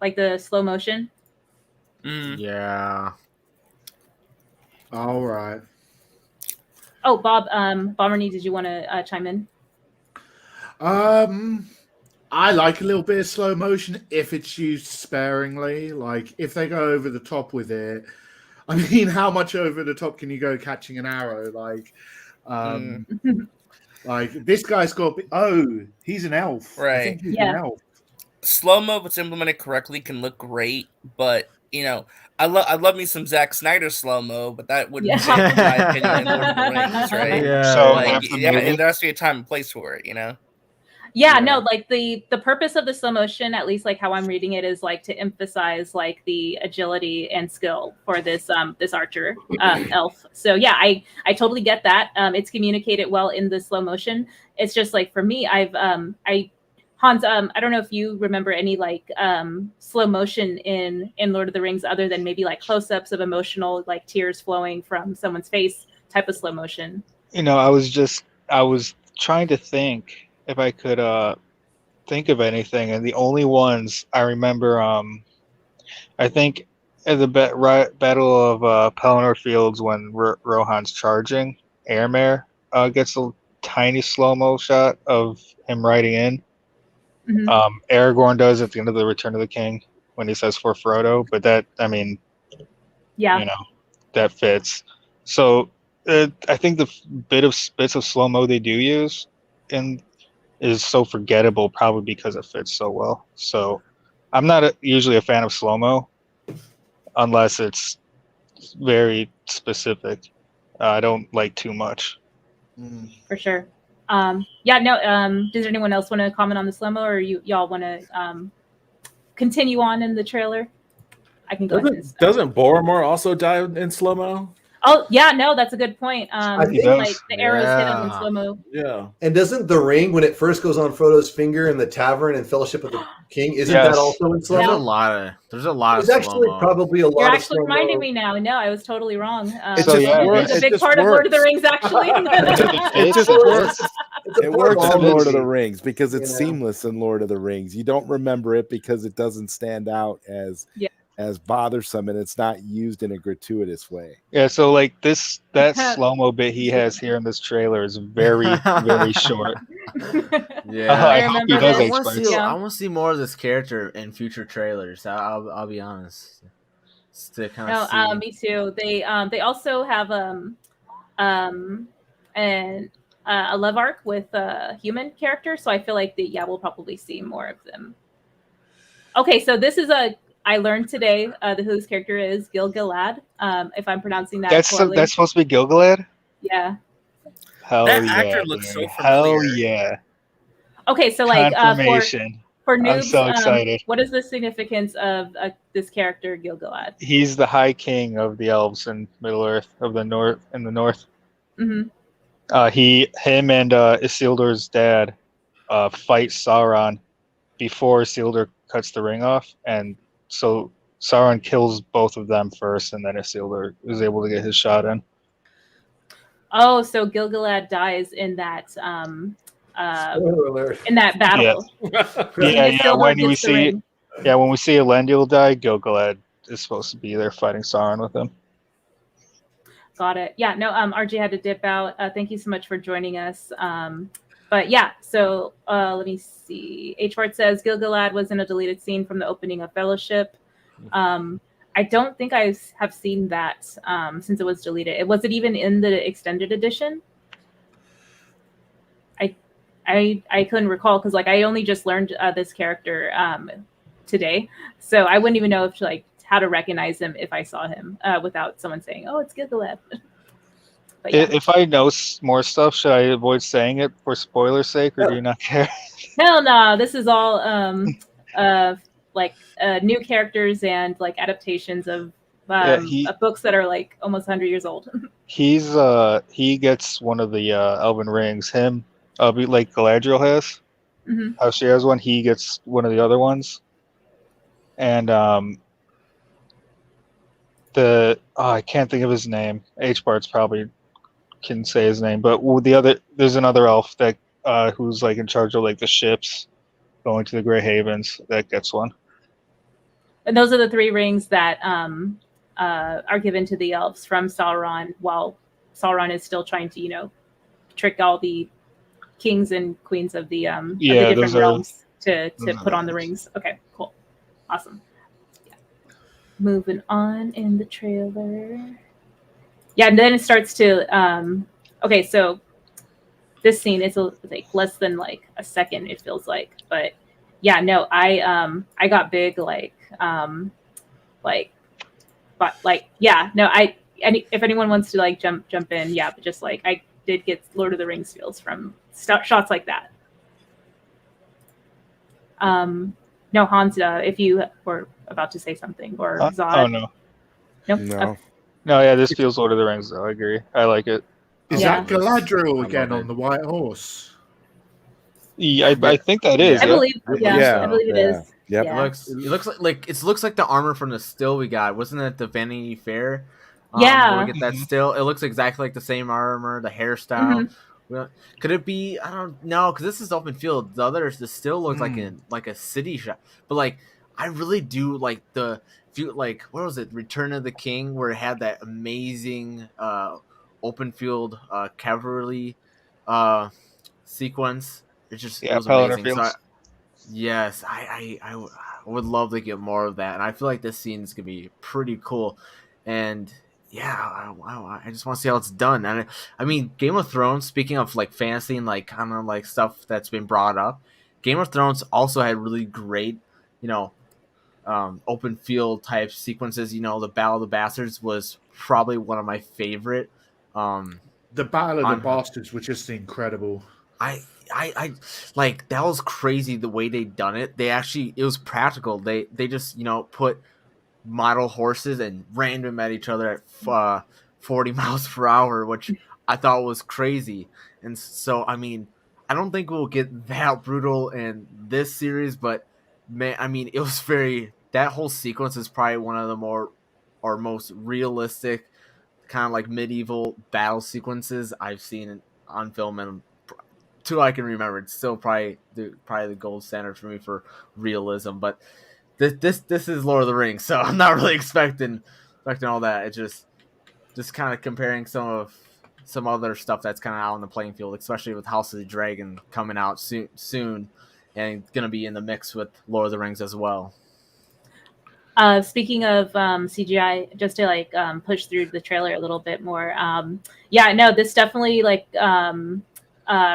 Like the slow motion. Yeah. All right. Oh, Bob, Bomernee, did you want to chime in? I like a little bit of slow motion if it's used sparingly. Like if they go over the top with it. I mean, how much over the top can you go catching an arrow? Like, like this guy's got. He's an elf. Right. I think he's an elf. Slow mo, if it's implemented correctly, can look great. But I love me some Zack Snyder slow mo, but that wouldn't fit, in my opinion, in Lord of the Rings, right? Yeah. So and there has to be a time and place for it, Yeah, no, like the purpose of the slow motion, at least like how I'm reading it, is like to emphasize like the agility and skill for this this archer elf. So yeah, I totally get that. It's communicated well in the slow motion. It's just like for me, Hanz, I don't know if you remember any like slow motion in Lord of the Rings other than maybe like close-ups of emotional like tears flowing from someone's face type of slow motion. I was trying to think if I could think of anything, and the only ones I remember, I think at the Battle of Pelennor Fields when Rohan's charging, Airmare gets a tiny slow-mo shot of him riding in. Mm-hmm. Aragorn does at the end of the Return of the King when he says for Frodo, but that, I mean, that fits. So I think the bits of slow-mo they do use is so forgettable, probably because it fits so well. So I'm not usually a fan of slow-mo unless it's very specific. I don't like too much. For sure. Does anyone else want to comment on the slow-mo, or y'all want to continue on in the trailer? I can go ahead. Doesn't Boromir also die in slow-mo? Oh yeah, no, that's a good point. I think like the arrows hit him in slow-mo. Yeah. And doesn't the ring, when it first goes on Frodo's finger in the tavern in Fellowship of the King, isn't that also in slow-mo? There's a lot of There's actually slow-mo. probably a lot You're of actually slow-mo. reminding me now. No, I was totally wrong. It just it's a big part of Lord of the Rings, actually. It just works. It works in Lord of the Rings. Rings because it's seamless in Lord of the Rings. You don't remember it because it doesn't stand out as bothersome, and it's not used in a gratuitous way. Yeah, so like that slow-mo bit he has here in this trailer is very, very short. Yeah, I hope he does I want to see more of this character in future trailers. I'll be honest. To kind of see. Me too. They also have a love arc with a human character, so I feel like we'll probably see more of them. Okay, so this is I learned today who this character is, Gil-galad. If I'm pronouncing that correctly. That's supposed to be Gil-galad? Yeah. Hell that yeah, actor looks so familiar. Hell yeah. Okay, so like confirmation. For noobs, I'm so excited. What is the significance of this character, Gil-galad? He's the High King of the elves in Middle Earth, of the north. Mm-hmm. Him and Isildur's dad fight Sauron before Isildur cuts the ring off, and so Sauron kills both of them first, and then Isildur is able to get his shot in. Oh, so Gil-galad dies in that in that battle. Yeah. When we see Elendil die, Gil-galad is supposed to be there fighting Sauron with him. Got it. Yeah, no, RJ had to dip out. Thank you so much for joining us. But yeah, so let me see. H-Fart says Gil-galad was in a deleted scene from the opening of Fellowship. I don't think I have seen that since it was deleted. Was it even in the extended edition? I couldn't recall because I only just learned this character today, so I wouldn't even know if how to recognize him if I saw him without someone saying, "Oh, it's Gilgalad." But yeah. If I know more stuff, should I avoid saying it for spoiler's sake, or do you not care? Hell no, this is all new characters and like adaptations of books that are like almost 100 years old. He gets one of the elven rings. Him, like Galadriel has. Mm-hmm. How she has one, he gets one of the other ones. And I can't think of his name. H-Bart's probably can say his name, but there's another elf that who's like in charge of like the ships going to the Grey Havens that gets one. And those are the 3 rings that are given to the elves from Sauron, while Sauron is still trying to, trick all the kings and queens of the different realms to put on the rings. Okay, cool. Awesome. Yeah. Moving on in the trailer. Yeah, and then it starts to okay, so this scene is like less than like a second, it feels like. But yeah, no, I got big if anyone wants to like jump in, yeah, but just like I did get Lord of the Rings feels from shots like that. No, Hans, if you were about to say something, or Zod. Oh no. Nope. No. Okay. No, yeah, this feels Lord of the Rings though. I agree. I like it. Is Yeah. that Galadriel I again love on the white horse? Yeah, I think that is. I Yeah. believe, I believe it is. Yep. Yeah. It looks like the armor from the still we got. Wasn't it the Vanity Fair? Yeah. Where we get that still. It looks exactly like the same armor, the hairstyle. Could it be? I don't know, because this is open field. The still looks like a city shot. But like, I really do like what was it? Return of the King, where it had that amazing open field cavalry sequence. It was amazing. So I would love to get more of that, and I feel like this scene is gonna be pretty cool. And yeah, I just want to see how it's done. And I mean, Game of Thrones. Speaking of like fantasy and like kind of like stuff that's been brought up, Game of Thrones also had really great, open field type sequences. The Battle of the Bastards was probably one of my favorite. The Battle of the Bastards was just incredible. I like that was crazy the way they done it. It was practical. They just put model horses and ran them at each other at 40 miles per hour, which I thought was crazy. And so I mean, I don't think we'll get that brutal in this series, but man, I mean, it was that whole sequence is probably one of the most realistic kind of like medieval battle sequences I've seen on film, and two I can remember. It's still probably the gold standard for me for realism. But this is Lord of the Rings, so I'm not really expecting all that. It's just kind of comparing some other stuff that's kind of out on the playing field, especially with House of the Dragon coming out soon and going to be in the mix with Lord of the Rings as well. Speaking of CGI, just to push through the trailer a little bit more. This definitely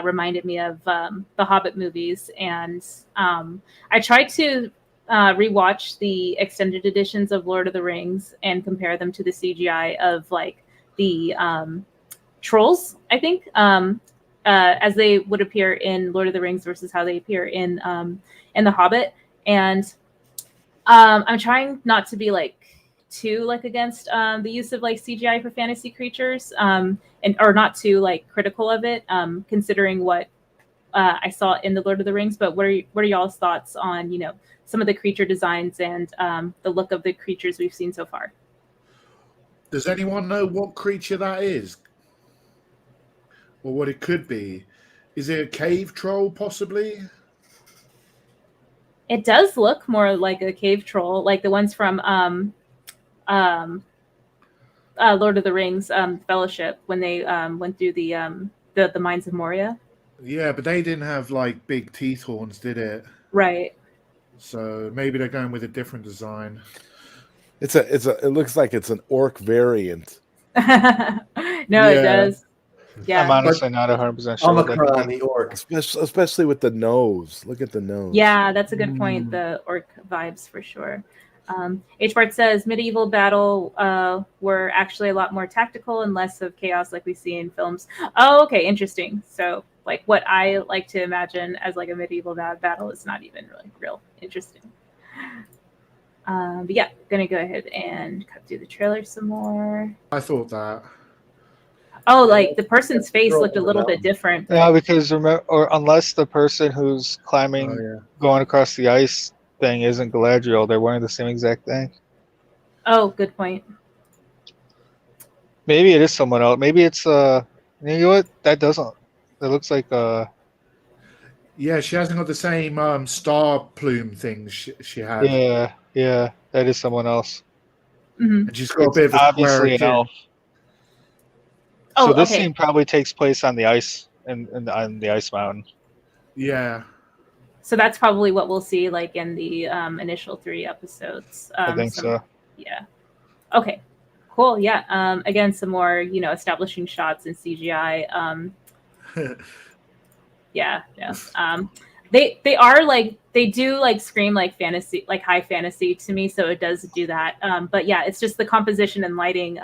reminded me of the Hobbit movies, and I tried to rewatch the extended editions of Lord of the Rings and compare them to the CGI of the trolls, I think, as they would appear in Lord of the Rings versus how they appear in the Hobbit. And I'm trying not to be too against the use of CGI for fantasy creatures, or not too critical of it, considering what I saw in the Lord of the Rings. But what are y'all's thoughts on some of the creature designs and the look of the creatures we've seen so far? Does anyone know what creature that is, or what it could be? Is it a cave troll, possibly? It does look more like a cave troll, like the ones from Lord of the Rings Fellowship, when they went through the mines of Moria. Yeah, but they didn't have big teeth horns, did it? Right. So maybe they're going with a different design. It looks like it's an orc variant. It does. Yeah, I'm honestly not 100% sure. Omicron, the orc, especially with the nose. Look at the nose. Yeah, that's a good point. The orc vibes for sure. H-Bart says medieval battle were actually a lot more tactical and less of chaos like we see in films. Oh, okay, interesting. So like what I like to imagine as like a medieval battle is not even really real. Interesting. But yeah, gonna go ahead and cut through the trailer some more. I thought that. Oh, like the person's face looked a little bit different. Yeah, because unless the person who's climbing, going across the ice thing isn't Galadriel, they're wearing the same exact thing. Oh, good point. Maybe it is someone else. Maybe it's you know what? That doesn't. It looks like Yeah, she hasn't got the same star plume thing she had. Yeah, that is someone else. Mm-hmm. And she's got a bit of a obviously an elf. Oh, so this okay. scene probably takes place on the ice on the ice mountain. Yeah. So that's probably what we'll see like in the initial 3 episodes. I think so. Yeah. Okay. Cool. Yeah. Again, some more, establishing shots in CGI. Yeah. They are like, they do like scream like fantasy, like high fantasy to me. So it does do that. But yeah, it's just the composition and lighting.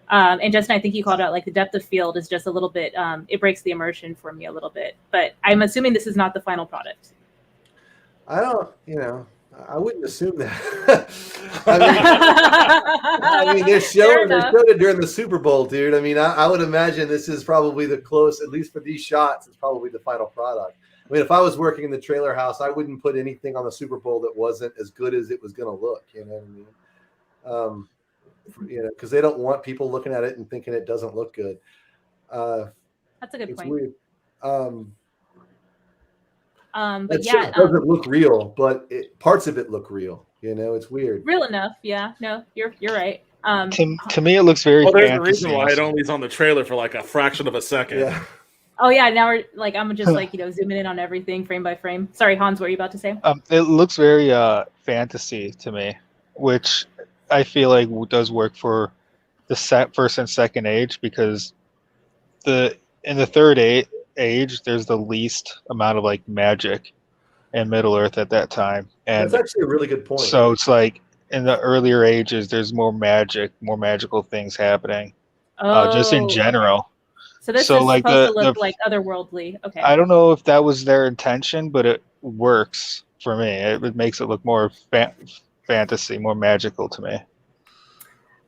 And Justin, I think you called out like the depth of field is just a little bit, it breaks the immersion for me a little bit, but I'm assuming this is not the final product. I don't, I wouldn't assume that. I mean, they showed it during the Super Bowl, dude. I mean, I would imagine this is probably the close, at least for these shots, it's probably the final product. I mean, if I was working in the trailer house, I wouldn't put anything on the Super Bowl that wasn't as good as it was going to look. You know what I mean? Because they don't want people looking at it and thinking it doesn't look good. That's a good point. Weird. But it doesn't look real, but parts of it look real. It's weird. Real enough, yeah. No, you're right. To me, it looks very. Well, there's a reason why it only is on the trailer for like a fraction of a second. Yeah. Oh yeah, now we're like I'm just like zooming in on everything frame by frame. Sorry, Hans, what were you about to say? It looks very fantasy to me, which I feel like does work for the first and second age because in the third age there's the least amount of like magic in Middle Earth at that time, and that's actually a really good point. So it's like in the earlier ages there's more magic, more magical things happening, just in general. So this is like supposed to look like otherworldly. Okay. I don't know if that was their intention, but it works for me. It makes it look more fantasy, more magical to me.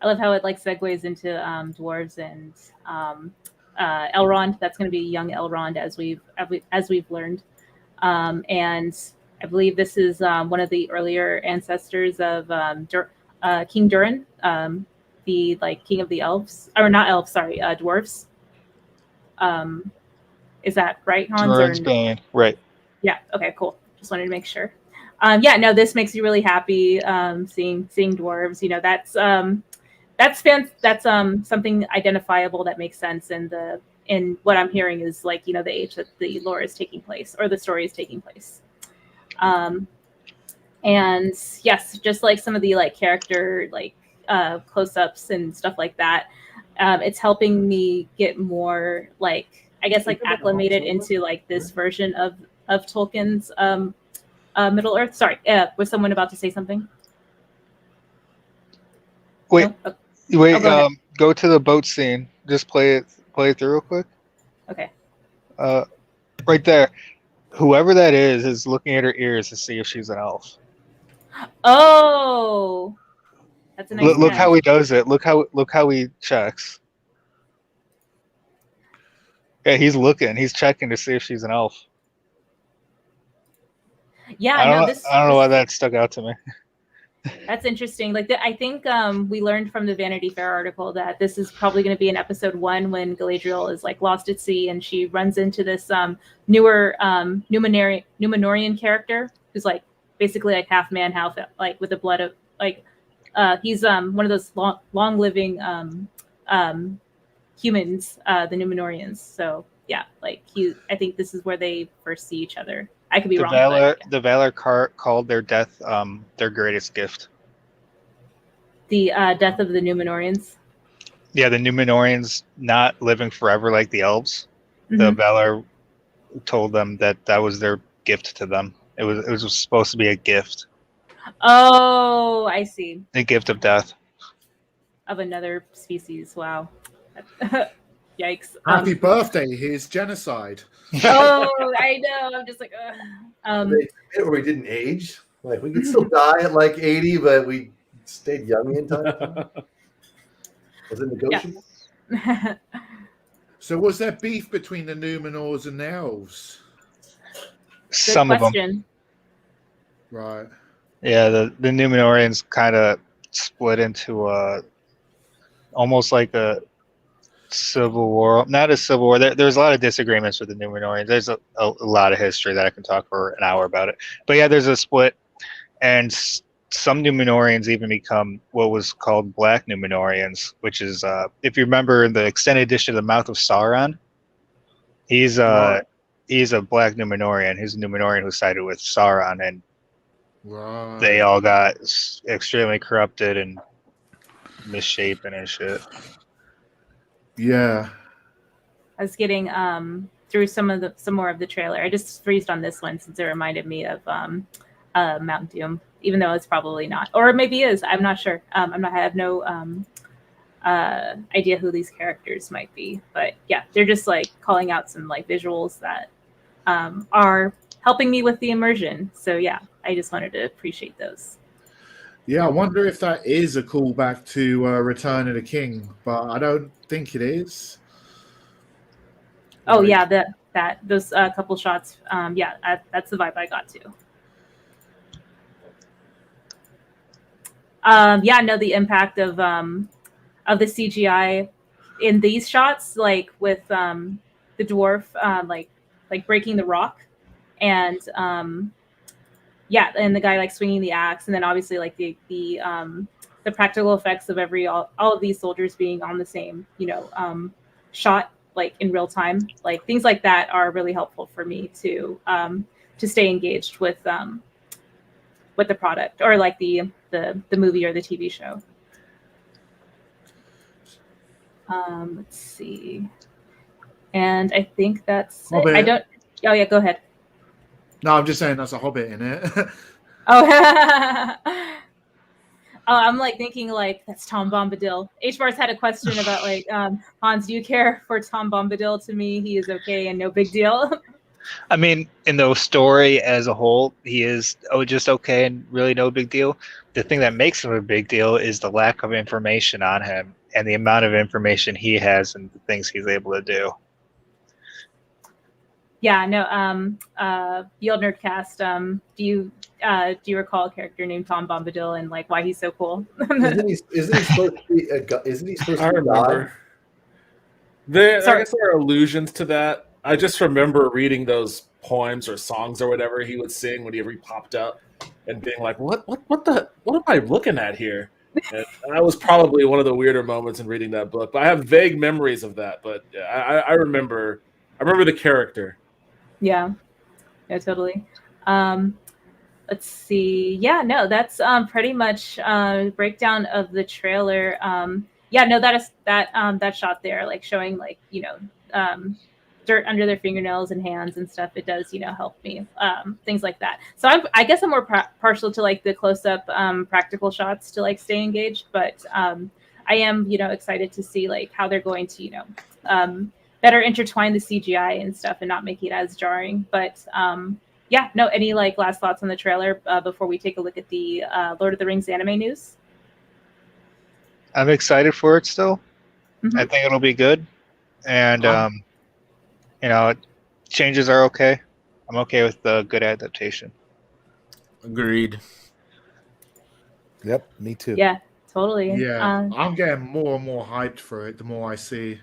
I love how it like segues into dwarves and Elrond. That's going to be young Elrond as we've learned, and I believe this is one of the earlier ancestors of King Durin, the like king of the elves, or not elves, sorry, dwarves. Is that right, Hans? Durin's Bane, right? Yeah. Okay. Cool. Just wanted to make sure. Yeah. No, this makes you really happy. Seeing dwarves. That's something identifiable that makes sense. And what I'm hearing is like the age that the lore is taking place or the story is taking place. And yes, just like some of the like character like close-ups and stuff like that. It's helping me get more like I guess like acclimated into like this version of Tolkien's Middle Earth. Sorry, was someone about to say something? Wait, no? Go to the boat scene. Just play it through real quick. Okay. Right there. Whoever that is looking at her ears to see if she's an elf. Oh. That's a nice look how he does it. Look how he checks. Yeah, he's looking. He's checking to see if she's an elf. Yeah, I don't know why that stuck out to me. That's interesting. Like I think we learned from the Vanity Fair article that this is probably going to be in episode 1 when Galadriel is like lost at sea and she runs into this newer Numenorian character who's like basically like half man, half like with the blood of like he's one of those long living humans, the Numenorians. So yeah, like I think this is where they first see each other. I could be wrong. The Valor called their death their greatest gift. The death of the Numenorians. Yeah, the Numenorians not living forever like the elves. Mm-hmm. The Valor told them that was their gift to them. It was supposed to be a gift. Oh, I see. The gift of death. Of another species. Wow. Yikes. Happy birthday! Here's genocide. Oh, I know. I'm just like, Or we didn't age. Like we could still die at like 80, but we stayed young the entire time. Was it negotiable? Yeah. So was there beef between the Numenors and the elves? Some of them. Right. Yeah, the Numenorians kind of split into almost like a civil war. Not a civil war. There's a lot of disagreements with the Numenorians. There's a lot of history that I can talk for an hour about it. But yeah, there's a split, and some Numenorians even become what was called Black Numenorians, which is, if you remember the extended edition of The Mouth of Sauron, he's a Black Numenorian. He's a Numenorian who sided with Sauron, and they all got extremely corrupted and misshapen and shit. Yeah. I was getting through some more of the trailer. I just freezed on this one since it reminded me of Mount Doom, even though it's probably not, or maybe is. I'm not sure. I have no idea who these characters might be, but yeah, they're just like calling out some like visuals that are helping me with the immersion. So yeah, I just wanted to appreciate those. Yeah, I wonder if that is a callback to Return of the King, but I don't think it is. Oh yeah, those couple shots. Yeah, that's the vibe I got too. Yeah, no, the impact of the CGI in these shots, like with the dwarf, like breaking the rock, and yeah, and the guy like swinging the axe, and then obviously like the practical effects of all of these soldiers being on the same shot like in real time, like things like that are really helpful for me to stay engaged with the product or like the movie or the TV show. Let's see, and I think that's it. I don't. Oh yeah, go ahead. No, I'm just saying that's a Hobbit in it. Oh, I'm like thinking like that's Tom Bombadil. H-Bar's had a question about like Hans, do you care for Tom Bombadil? To me, he is okay and no big deal. I mean, in the story as a whole, he is just okay and really no big deal. The thing that makes him a big deal is the lack of information on him and the amount of information he has and the things he's able to do. Yeah, no. The Olde Nerdcast. Do you recall a character named Tom Bombadil and like why he's so cool? Isn't he supposed to be a god? Isn't he supposed to be a god? I guess there are allusions to that. I just remember reading those poems or songs or whatever he would sing whenever he popped up, and being like, "What am I looking at here?" And that was probably one of the weirder moments in reading that book. But I have vague memories of that. But I remember the character. Yeah, totally. Let's see. Yeah, no, that's pretty much breakdown of the trailer. Yeah, no, that shot there, like showing like dirt under their fingernails and hands and stuff. It does help me. Things like that. So I guess I'm more partial to like the close up practical shots to like stay engaged. But I am excited to see like how they're going to better intertwine the CGI and stuff and not make it as jarring. But yeah, no, any like last thoughts on the trailer before we take a look at the Lord of the Rings anime news? I'm excited for it still. Mm-hmm. I think it'll be good. And, changes are okay. I'm okay with the good adaptation. Agreed. Yep, me too. Yeah, totally. Yeah, I'm getting more and more hyped for it the more I see.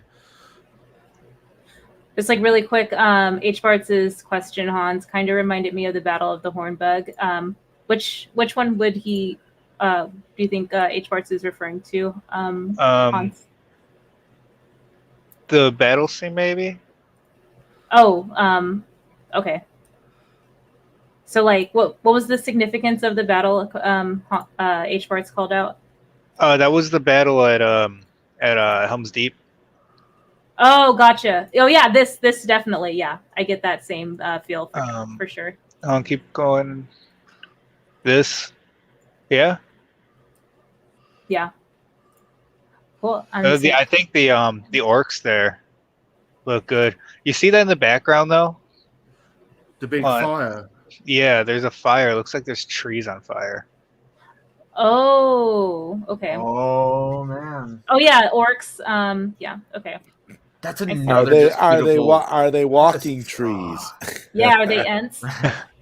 Just like really quick, H. Bartz's question, Hans, kind of reminded me of the Battle of the Hornbug. Which one would he do you think H. Bartz is referring to? Hans? The battle scene, maybe? Oh, okay. So like what was the significance of the battle H. Bartz called out? That was the battle at Helm's Deep. Oh, gotcha. Oh, yeah. This definitely, yeah. I get that same feel for sure. I'll keep going. This, Yeah. Yeah. Cool. I think the orcs there look good. You see that in the background though? The big fire. Yeah, there's a fire. Looks like there's trees on fire. Oh, okay. Oh man. Oh yeah, orcs. Yeah. Okay. That's Are another. they walking trees? Yeah, are they ents?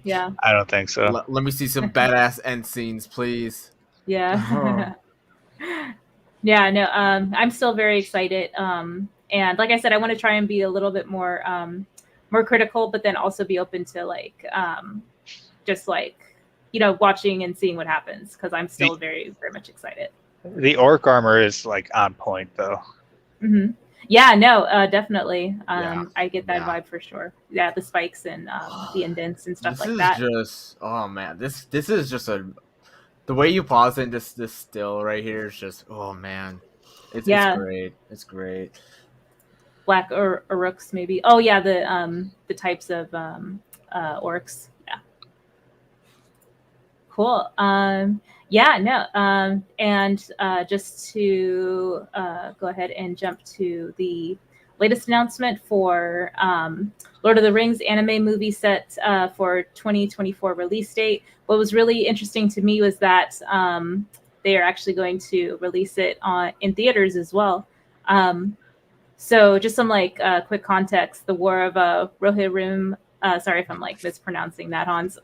Yeah. I don't think so. Let me see some badass end scenes, please. Yeah. Yeah, no, I'm still very excited. And like I said, I want to try and be a little bit more critical, but then also be open to like just like, you know, watching and seeing what happens, because I'm still very, very much excited. The orc armor is like on point though. Mm-hmm. Yeah, no, definitely. I get that vibe for sure. Yeah, the spikes and the indents and stuff like that. Just, oh man, this is just the way you pause it, this still right here is just, oh man, it's great. It's great. Black or Urooks maybe. Oh yeah, the types of orcs. Yeah. Cool. Yeah, no. And just to go ahead and jump to the latest announcement for Lord of the Rings anime movie set for 2024 release date. What was really interesting to me was that they are actually going to release it in theaters as well. So just some like quick context: the War of Rohirrim. Sorry if I'm like mispronouncing that, Hans.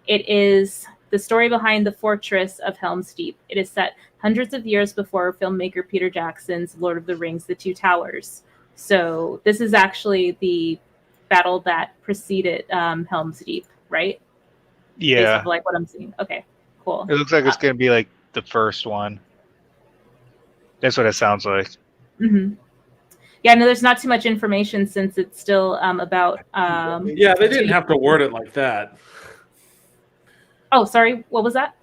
It is the story behind the fortress of Helm's Deep. It is set hundreds of years before filmmaker Peter Jackson's Lord of the Rings: The Two Towers. So this is actually the battle that preceded Helm's Deep, right? Yeah. Based on, like what I'm seeing. Okay, cool. It looks like it's going to be like the first one. That's what it sounds like. Mm-hmm. Yeah, no, there's not too much information since it's still about. Yeah, they didn't have to word it like that. Oh, sorry. What was that?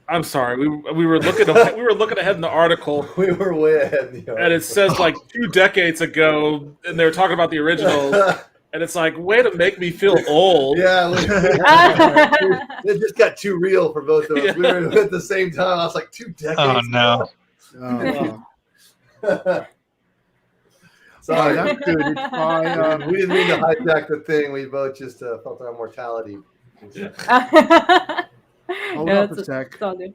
I'm sorry. We were looking ahead in the article. We were way ahead in the article. And it says like 2 decades ago, and they were talking about the originals. And it's like, way to make me feel old. Yeah, it just got too real for both of us. Yeah. We were at the same time. I was like, 2 decades. Oh no. Oh. Sorry, that's good. It's fine. We didn't mean to hijack the thing. We both just felt our mortality. Hold up a sec. It's all good.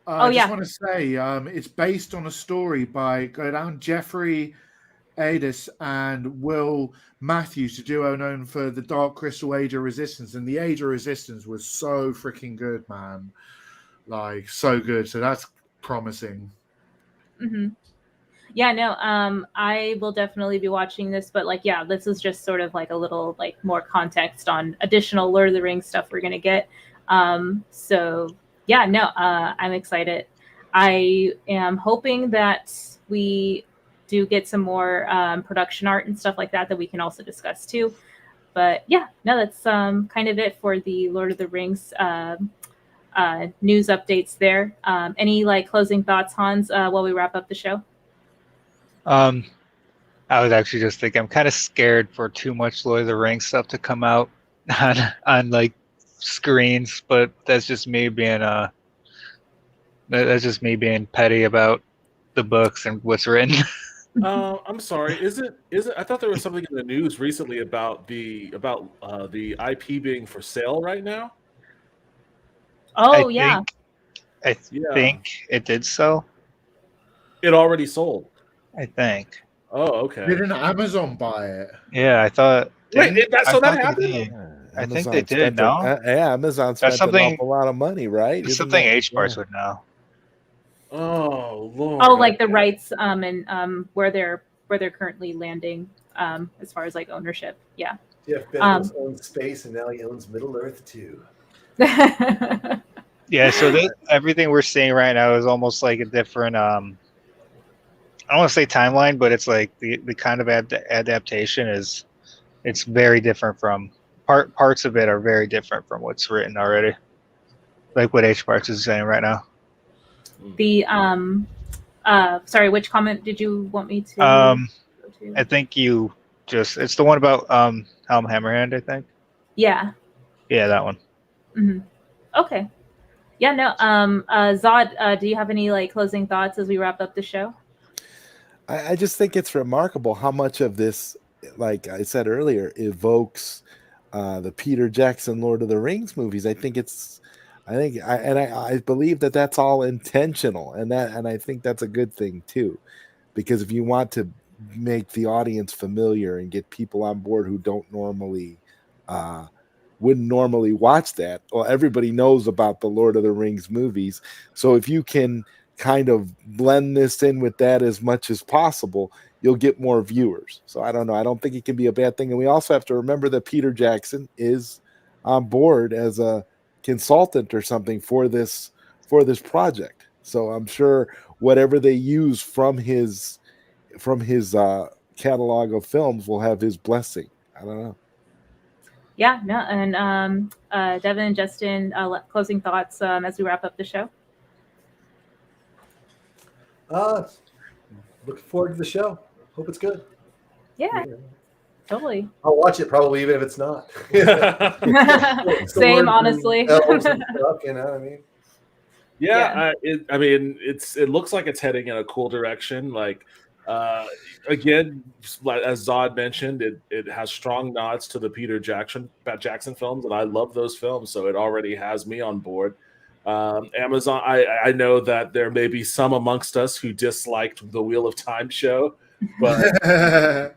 I just want to say it's based on a story by Jeffrey Adis and Will Matthews, the duo known for the Dark Crystal Age of Resistance. And the Age of Resistance was so freaking good, man. Like, so good. So that's promising. Mm-hmm. Yeah, no, I will definitely be watching this, but like, yeah, this is just sort of like a little like more context on additional Lord of the Rings stuff we're gonna get. So yeah, no, I'm excited. I am hoping that we do get some more production art and stuff like that we can also discuss too. But yeah, no, that's kind of it for the Lord of the Rings news updates there. Any like closing thoughts, Hans, while we wrap up the show? I was actually just thinking I'm kind of scared for too much Lord of the Rings stuff to come out on like screens, but that's just me being petty about the books and what's written. I'm sorry. Is it? I thought there was something in the news recently about the IP being for sale right now. Oh, I think it did so. It already sold. I think. Oh, okay. Didn't Amazon buy it? Yeah, I thought. Wait, that happened? I think they did. No. Amazon spent an awful lot of money, right? It's something H-Parts would know. Oh Lord. Oh, like the rights and where they're currently landing as far as like ownership. Yeah. Jeff Bezos owns space, and now he owns Middle Earth too. Yeah. So everything we're seeing right now is almost like a different. I don't want to say timeline, but it's like the kind of adaptation it's very different from parts of it are very different from what's written already. Like what H-Parts is saying right now. The sorry, which comment did you want me to go to? I think it's the one about Helm Hammerhand, I think. Yeah. Yeah, that one. Mm-hmm. Okay. Yeah, no. Zod, do you have any like closing thoughts as we wrap up the show? I just think it's remarkable how much of this, like I said earlier, evokes the Peter Jackson Lord of the Rings movies. I believe that that's all intentional, and I think that's a good thing too, because if you want to make the audience familiar and get people on board who don't normally wouldn't normally watch that, well, everybody knows about the Lord of the Rings movies, so if you can kind of blend this in with that as much as possible, you'll get more viewers. So I don't know. I don't think it can be a bad thing. And we also have to remember that Peter Jackson is on board as a consultant or something for this project. So I'm sure whatever they use from his catalog of films will have his blessing. I don't know. Yeah, no, and Devin and Justin, closing thoughts as we wrap up the show. Looking forward to the show. Hope it's good. Yeah, totally. I'll watch it probably even if it's not. Same, honestly. Elves and stuff, you know what I mean? Yeah. It looks like it's heading in a cool direction. Like, again, as Zod mentioned, it has strong nods to the Peter Jackson films, and I love those films, so it already has me on board. Amazon, I know that there may be some amongst us who disliked the Wheel of Time show, but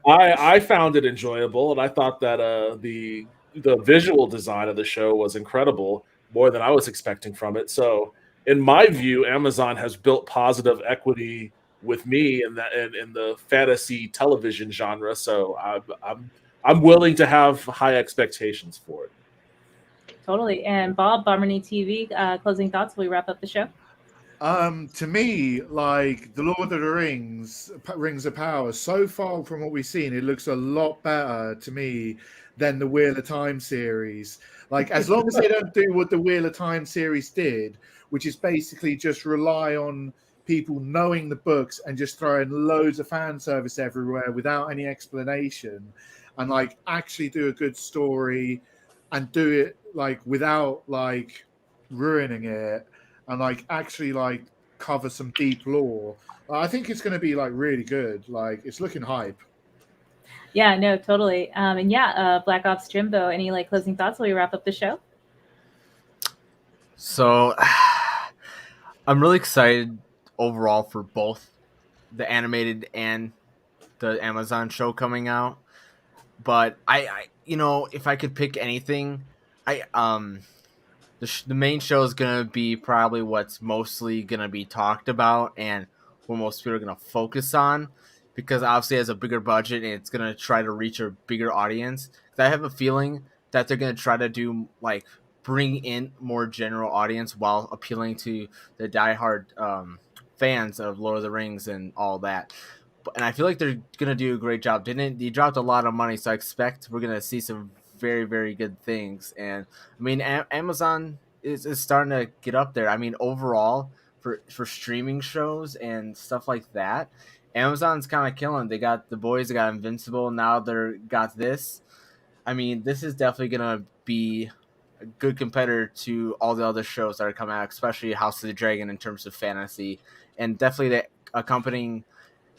I found it enjoyable, and I thought that the visual design of the show was incredible, more than I was expecting from it. So, in my view, Amazon has built positive equity with me in the fantasy television genre. So I'm willing to have high expectations for it. Totally. And Bob, Bomernee TV, closing thoughts as we wrap up the show. To me, like the Lord of the Rings, Rings of Power, so far from what we've seen, it looks a lot better to me than the Wheel of Time series. Like, as long as they don't do what the Wheel of Time series did, which is basically just rely on people knowing the books and just throwing loads of fan service everywhere without any explanation, and like actually do a good story and do it like without like ruining it, and like actually like cover some deep lore, I think it's going to be like really good. Like, it's looking hype. Yeah, no, totally. And yeah, Black Ops Jimbo, any like closing thoughts while we wrap up the show? So I'm really excited overall for both the animated and the Amazon show coming out. But I if I could pick anything, the main show is gonna be probably what's mostly gonna be talked about and what most people are gonna focus on, because obviously it has a bigger budget and it's gonna try to reach a bigger audience. I have a feeling that they're gonna try to do like bring in more general audience while appealing to the diehard fans of Lord of the Rings and all that. And I feel like they're gonna do a great job. They dropped a lot of money, so I expect we're gonna see some very, very good things. And I mean, Amazon is starting to get up there. I mean, overall for streaming shows and stuff like that, Amazon's kind of killing. They got The Boys, they got Invincible, now they're got this. I mean, this is definitely gonna be a good competitor to all the other shows that are coming out, especially House of the Dragon in terms of fantasy, and definitely the accompanying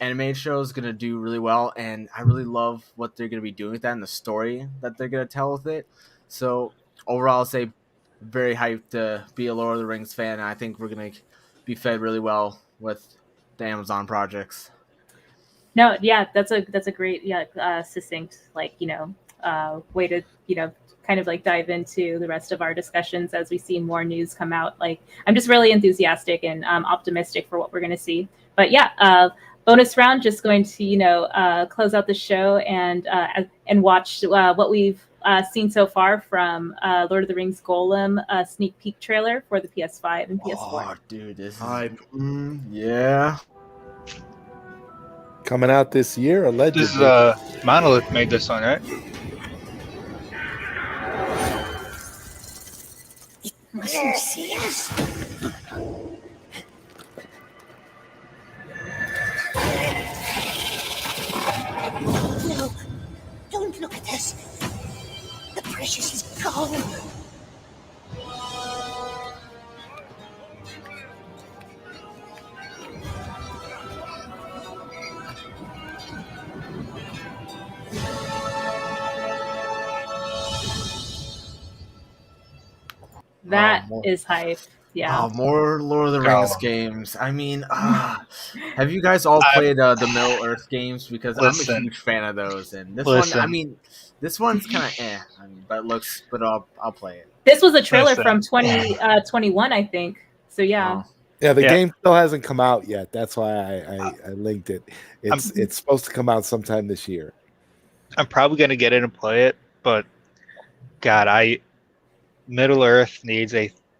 animated show is going to do really well, and I really love what they're going to be doing with that and the story that they're going to tell with it. So overall, I'll say very hyped to be a Lord of the Rings fan, and I think we're going to be fed really well with the Amazon projects. No, yeah, that's a great, succinct, like, way to, kind of like dive into the rest of our discussions as we see more news come out. Like, I'm just really enthusiastic and optimistic for what we're going to see. But yeah, bonus round, just going to, close out the show and watch what we've seen so far from Lord of the Rings Gollum sneak peek trailer for the PS5 and PS4. Oh, dude, this Hype. Yeah. Coming out this year, allegedly. This is Monolith made this one, right? Must you see us? No, don't look at us. The precious is gone. That more- is hype. Yeah. Oh, more Lord of the Rings Gollum. games. I mean, have you guys all played the Middle Earth games? Because I'm a huge fan of those. And this one, I mean, this one's kind of I mean, but I'll play it. This was a trailer from 2021, I think. So yeah. Oh. Yeah, the game still hasn't come out yet. That's why I linked it. It's supposed to come out sometime this year. I'm probably gonna get it and play it, but God, Middle Earth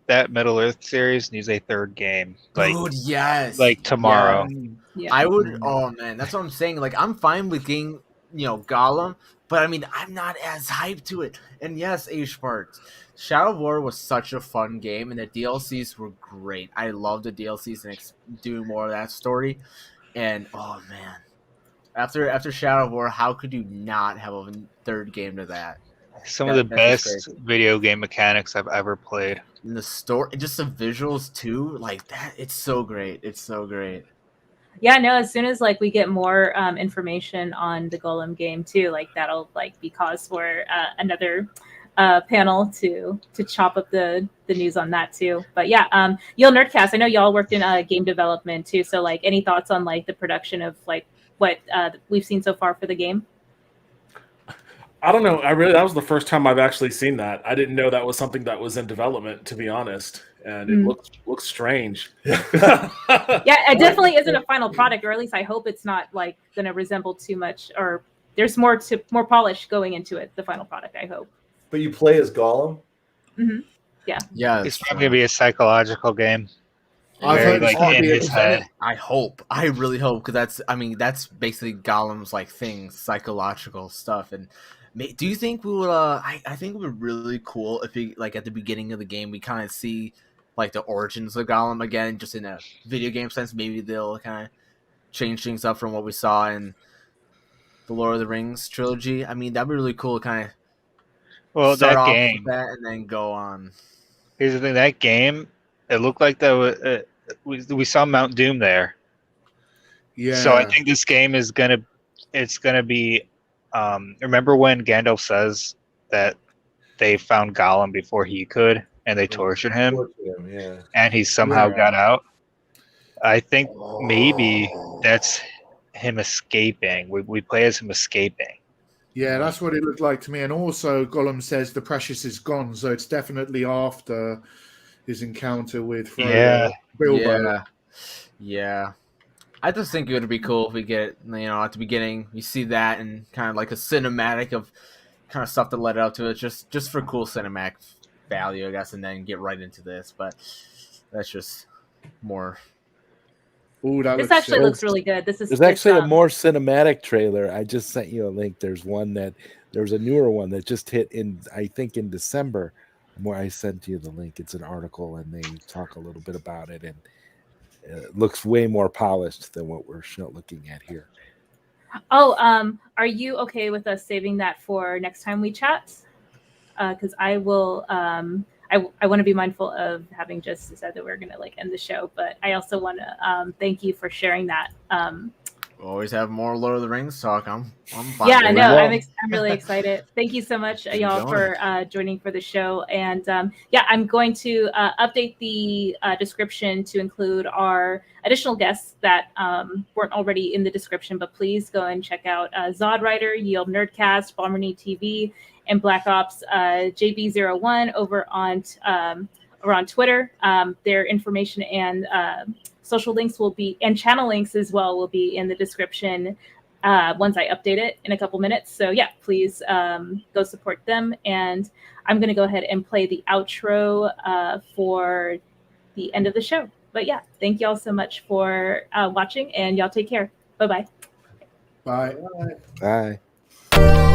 that Middle Earth series needs a third game. Like, dude, yes. Like tomorrow. Yeah. I would. Oh man, that's what I'm saying. Like, I'm fine with getting Gollum, but I mean, I'm not as hyped to it. And yes, Sparks, Shadow of War was such a fun game, and the DLCs were great. I love the DLCs and doing more of that story. And oh man, after Shadow of War, how could you not have a third game to that? Some of the best video game mechanics I've ever played. And the story, just the visuals too, like that. It's so great. It's so great. Yeah, no, as soon as like we get more information on the Gollum game too, like that'll like be cause for another panel to chop up the news on that too. But yeah, Olde Nerdcast, I know y'all worked in game development too, so like any thoughts on like the production of like what we've seen so far for the game? I don't know. That was the first time I've actually seen that. I didn't know that was something that was in development, to be honest. And it looks strange. Yeah, it definitely isn't a final product, or at least I hope it's not like going to resemble too much, or there's more polish going into it. The final product, I hope. But you play as Gollum. Mm-hmm. Yeah. Yeah. It's probably gonna be a psychological game. I've heard it's in his head. I hope. I really hope, because that's basically Gollum's like thing, psychological stuff. And do you think we would? I think it would be really cool if we, like, at the beginning of the game we kind of see like the origins of Gollum again, just in a video game sense. Maybe they'll kind of change things up from what we saw in the Lord of the Rings trilogy. I mean, that'd be really cool. Kind of. Well, start that off game, with that and then go on. Here's the thing: that game, it looked like that we saw Mount Doom there. Yeah. So I think this game is gonna be. Remember when Gandalf says that they found Gollum before he could, and they tortured him, and he somehow got out? I think maybe that's him escaping. We play as him escaping. Yeah, that's what it looked like to me. And also, Gollum says the precious is gone, so it's definitely after his encounter with Bilbo. Yeah. I just think it would be cool if we get, at the beginning, you see that and kind of like a cinematic of kind of stuff that led up to it, just for cool cinematic value, I guess, and then get right into this. But that's just more. Ooh, this actually looks really good. There's actually a more cinematic trailer. I just sent you a link. There's a newer one that just hit I think in December. Where I sent you the link. It's an article, and they talk a little bit about it, and it looks way more polished than what we're looking at here. Oh, are you okay with us saving that for next time we chat? Because I will. I want to be mindful of having just said that we're going to end the show, but I also want to thank you for sharing that. We'll always have more Lord of the Rings talk. I'm fine. Yeah, I know. I'm really excited. Thank you so much, y'all, for joining for the show. And I'm going to update the description to include our additional guests that weren't already in the description. But please go and check out ZodWriter, Olde Nerdcast, Bomernee TV, and Black Ops JB01 over on Twitter. Their information and social links and channel links as well will be in the description once I update it in a couple minutes. So yeah, please go support them. And I'm going to go ahead and play the outro for the end of the show. But yeah, thank y'all so much for watching, and y'all take care. Bye-bye. Bye. Bye.